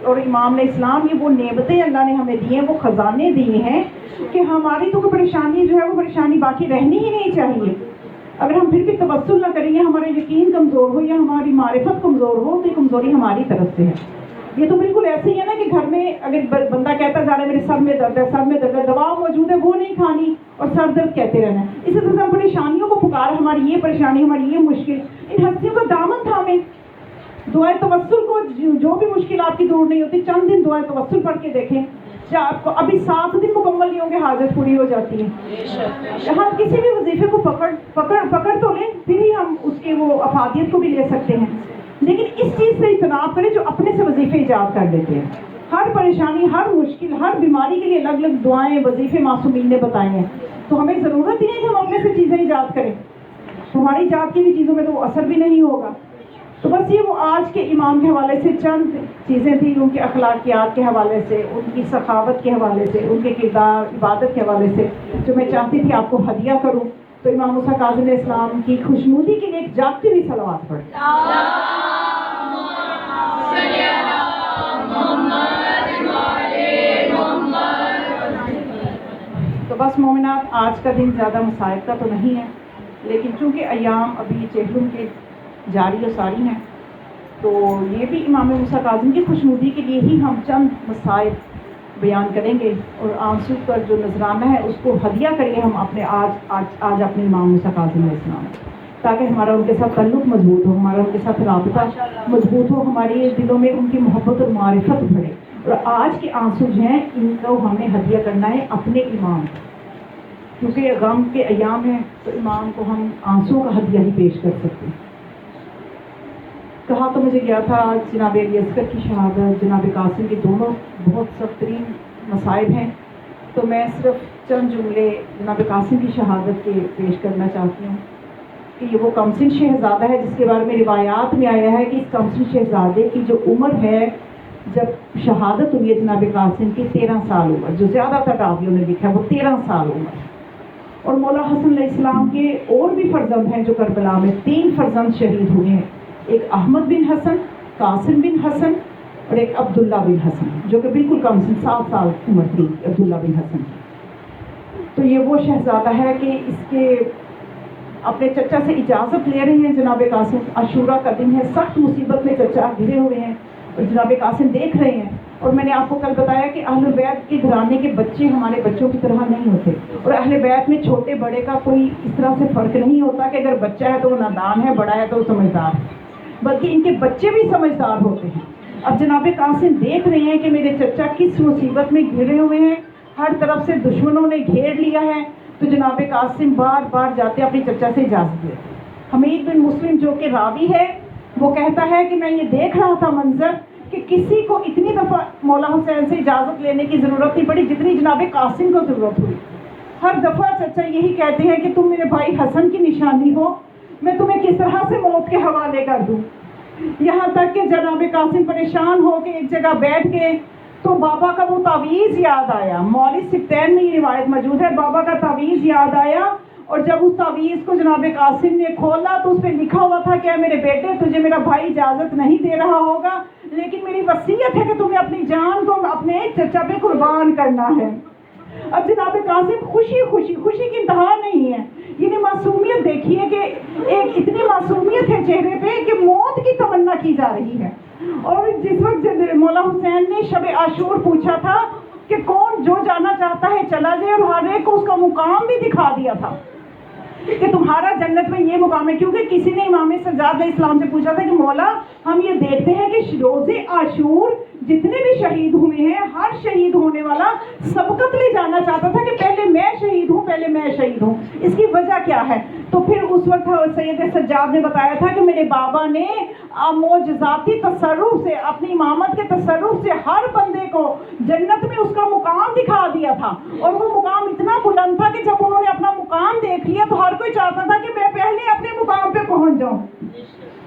اور امام علیہ السلام یہ وہ نعمتیں اللہ نے ہمیں دی ہیں, وہ خزانے دیے ہیں کہ ہماری تو کوئی پریشانی جو ہے وہ پریشانی باقی رہنی ہی نہیں چاہیے. اگر ہم پھر بھی توسل نہ کریں, ہمارا یقین کمزور ہو یا ہماری معرفت کمزور ہو تو یہ کمزوری ہماری طرف سے ہے. یہ تو بالکل ایسے ہی ہے نا کہ گھر میں اگر بندہ کہتا جا رہا ہے میرے سر میں درد ہے, سر میں درد ہے, دوا موجود ہے وہ نہیں کھانی اور سر درد کہتے رہنا ہے. اسی طرح سے ہم پریشانیوں کو پکار, ہماری یہ پریشانی, ہماری یہ مشکل, ان ہستیوں کا دامن تھامیں. دعائے توسل کو جو بھی مشکل آپ کی دور نہیں ہوتی, چند دن دعائے توسل پڑھ کے دیکھیں, کیا آپ کو ابھی 7 دن مکمل نہیں ہوں گے حاجت پوری ہو جاتی ہے. ہم کسی بھی وظیفے کو پکڑ تو لیں, پھر ہی ہم اس کے وہ افادیت کو بھی لے سکتے ہیں. لیکن اس چیز سے اجتناب کریں جو اپنے سے وظیفے ایجاد کر لیتے ہیں. ہر پریشانی, ہر مشکل, ہر بیماری کے لیے الگ الگ دعائیں, وظیفے معصومین نے بتائے ہیں. تو ہمیں ضرورت ہی نہیں کہ ہم اپنے سے چیزیں ایجاد کریں. ہماری ایجاد کی بھی چیزوں میں تو وہ اثر بھی نہیں ہوگا. تو بس یہ وہ آج کے امام کے حوالے سے چند چیزیں تھیں, ان کے اخلاقیات کے حوالے سے, ان کی سخاوت کے حوالے سے, ان کے کردار, عبادت کے حوالے سے, جو میں چاہتی تھی آپ کو ہدیہ کروں. تو امام موسیٰ کاظم علیہ السلام کی خوشنودی کے لیے ایک جاگتی ہوئی صلوات پڑھ. تو بس مومنات, آج کا دن زیادہ مصائب کا تو نہیں ہے, لیکن چونکہ ایام ابھی چہلم کے جاری و ساری ہیں تو یہ بھی امام موسیٰ کاظم کی خوشنودی کے لیے ہی ہم چند مصائب بیان کریں گے. اور آنسو پر جو نذرانہ ہے اس کو ہدیہ کریں گے ہم اپنے آج اپنے امام موسیٰ کاظم علیہ السلام, تاکہ ہمارا ان کے ساتھ تعلق مضبوط ہو, ہمارا ان کے ساتھ رابطہ مضبوط ہو, ہمارے دلوں میں ان کی محبت اور معرفت بڑھے. اور آج کے آنسو جو ہیں ان کو ہمیں ہدیہ کرنا ہے اپنے امام, کیونکہ غم کے ایام ہیں تو امام کو ہم آنسو کا ہدیہ ہی پیش کر سکتے ہیں. کہا تو مجھے گیا تھا آج جناب علی اصغر کی شہادت، جناب قاسم کی، دونوں بہت سخت ترین مصائب ہیں، تو میں صرف چند جملے جناب قاسم کی شہادت کے پیش کرنا چاہتی ہوں کہ یہ وہ کمسن شہزادہ ہے جس کے بارے میں روایات میں آیا ہے کہ اس کمسن شہزادے کی جو عمر ہے جب شہادت ہوئی ہے جناب قاسم کی 13 سال عمر، جو زیادہ تر راویوں نے لکھا ہے وہ 13 سال عمر. اور مولا حسن علیہ السلام کے اور بھی فرزند ہیں جو کربلا میں 3 فرزند شہید ہوئے ہیں، ایک احمد بن حسن، قاسم بن حسن اور ایک عبداللہ بن حسن، جو کہ بالکل کم سن 7 سال عمر تھی عبداللہ بن حسن کی. تو یہ وہ شہزادہ ہے کہ اس کے اپنے چچا سے اجازت لے رہے ہیں جناب قاسم. عاشورہ کا دن ہے، سخت مصیبت میں چچا گھرے ہوئے ہیں اور جناب قاسم دیکھ رہے ہیں. اور میں نے آپ کو کل بتایا کہ اہل بیت کے گھرانے کے بچے ہمارے بچوں کی طرح نہیں ہوتے، اور اہل بیت میں چھوٹے بڑے کا کوئی اس طرح سے فرق نہیں ہوتا کہ اگر بچہ ہے تو وہ نادان ہے، بڑا ہے تو وہ سمجھدار ہے، بلکہ ان کے بچے بھی سمجھدار ہوتے ہیں. اب جناب قاسم دیکھ رہے ہیں کہ میرے چچا کس مصیبت میں گھرے ہوئے ہیں، ہر طرف سے دشمنوں نے گھیر لیا ہے. تو جناب قاسم بار بار جاتے اپنے چچا سے اجازت لیتے. حمید بن مسلم جو کہ راوی ہے وہ کہتا ہے کہ میں یہ دیکھ رہا تھا منظر کہ کسی کو اتنی دفعہ مولا حسین سے اجازت لینے کی ضرورت نہیں پڑی جتنی جناب قاسم کو ضرورت ہوئی. ہر دفعہ چچا یہی کہتے ہیں کہ تم میرے بھائی حسن کی نشانی ہو، میں تمہیں کس طرح سے موت کے حوالے کر دوں. یہاں تک کہ جناب قاسم پریشان ہو کے ایک جگہ بیٹھ گئے تو بابا کا وہ تعویذ یاد آیا. مولوی سبتین میں یہ روایت موجود ہے، بابا کا تعویذ یاد آیا، اور جب اس تعویذ کو جناب قاسم نے کھولا تو اس پہ لکھا ہوا تھا کہ میرے بیٹے تجھے میرا بھائی اجازت نہیں دے رہا ہوگا، لیکن میری وصیت ہے کہ تمہیں اپنی جان کو اپنے چچا پہ قربان کرنا ہے. اب جناب قاسم خوشی کی انتہا نہیں ہے. یعنی معصومیت دیکھیے کہ ایک اتنی معصومیت ہے چہرے پہ کہ موت کی تمنا کی جا رہی ہے. اور جس وقت مولا حسین نے شب عاشور پوچھا تھا کہ کون جو جانا چاہتا ہے چلا جائے، اور ہر ایک کو اس کا مقام بھی دکھا دیا تھا کہ تمہارا جنت میں یہ مقام ہے. کیونکہ کسی نے امام سجاد علیہ السلام سے پوچھا تھا کہ مولا ہم یہ دیکھتے ہیں کہ روز عاشور جتنے بھی شہید ہوئے ہیں ہر شہید ہونے والا سبقت لے جانا چاہتا تھا کہ پہلے میں شہید ہوں، اس کی وجہ کیا ہے. تو پھر اس وقت سید سجاد نے بتایا تھا کہ میرے بابا نے معجزاتی تصرف سے، اپنی امامت کے تصرف سے ہر بندے کو جنت میں اس کا مقام دکھا دیا تھا. اور وہ مقام اتنا بلند تھا کہ جب انہوں نے اپنا مقام دیکھ لیا تو ہر کوئی چاہتا تھا کہ میں پہلے اپنے مقام پہ پہنچ جاؤں.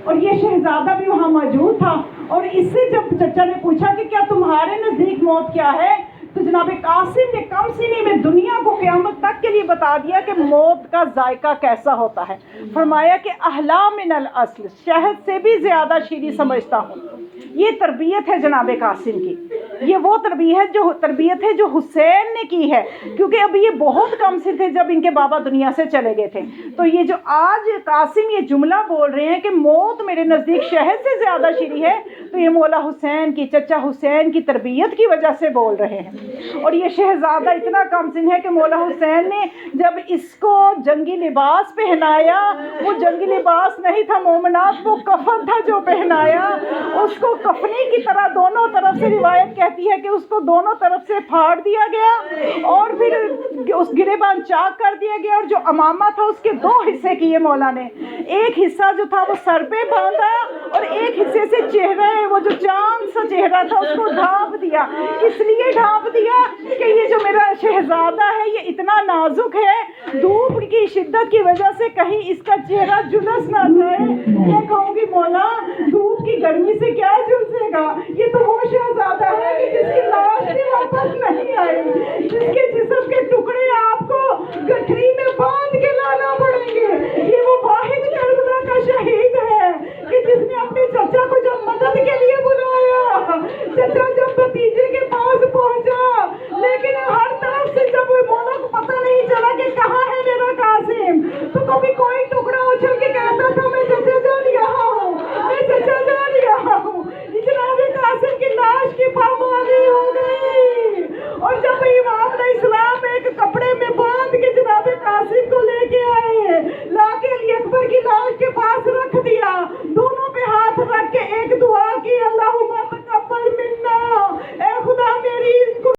اور یہ شہزادہ بھی وہاں موجود تھا. اور اس سے جب چچا نے پوچھا کہ کیا تمہارے نزدیک موت کیا ہے، تو جناب قاسم نے کم سینے میں دنیا کو قیامت تک کے لیے بتا دیا کہ موت کا ذائقہ کیسا ہوتا ہے. فرمایا کہ احلا من الاصل، شہد سے بھی زیادہ شیریں سمجھتا ہوں. یہ تربیت ہے جناب قاسم کی، یہ وہ تربیت ہے جو حسین نے کی ہے. کیونکہ اب یہ بہت کم سے تھے جب ان کے بابا دنیا سے چلے گئے تھے. تو یہ جو آج قاسم یہ جملہ بول رہے ہیں کہ موت میرے نزدیک شہد سے زیادہ شیریں ہے، تو یہ مولا حسین کی، چچا حسین کی تربیت کی وجہ سے بول رہے ہیں. اور یہ شہزادہ اتنا کم سن ہے کہ مولا حسین نے جب اس کو جنگی لباس پہنایا، وہ جنگی لباس نہیں تھا مومنات، وہ کفن تھا جو پہنایا. اس کو کفنی کی طرح دونوں طرف سے روایت کہتی ہے کہ اس کو دونوں طرف سے پھاڑ دیا گیا اور پھر اس گریبان چاک کر دیا گیا. اور جو امامہ تھا اس کے 2 حصے کیے مولا نے. ایک حصہ جو تھا وہ سر پہ باندھا اور ایک حصے سے چہرہ، وہ جو چاند سا چہرہ تھا اس کو ڈھانپ دیا. کس لیے ڈھانپ دیا کہ یہ جو میرا شہزادہ ہے یہ اتنا نازک ہے، دھوپ کی شدت کی وجہ سے کہیں اس کا چہرہ جلس نہ جائے. میں کہوں گی مولا دھوپ کی گرمی سے کیا جلسے گا، یہ تو وہ شہزادہ ہے کہ جس کی لاش بھی واپس نہیں آئی، جس کے جسم کے ٹکڑے آپ کو گٹھری میں باندھ کے لانا پڑیں گے. یہ وہ واحد کربلا کا شہید ہے کہ جس نے اپنے چچا کو جب مدد کے لیے بلایا، چچا جب بھتیجے کے پاس پہنچا، لیکن ہر طرف سے جب مولا کو پتہ نہیں چلا کہ کہاں ہے میرا قاسم، تو کبھی کوئی ٹکڑا اچھل کے کہتا تھا میں چچا جان یہاں ہوں، میں چچا جان یہاں ہوں. جناب قاسم کی لاش کی پامالی ہو گئی. اور جب امام علیہ السلام ایک کپڑے میں باندھ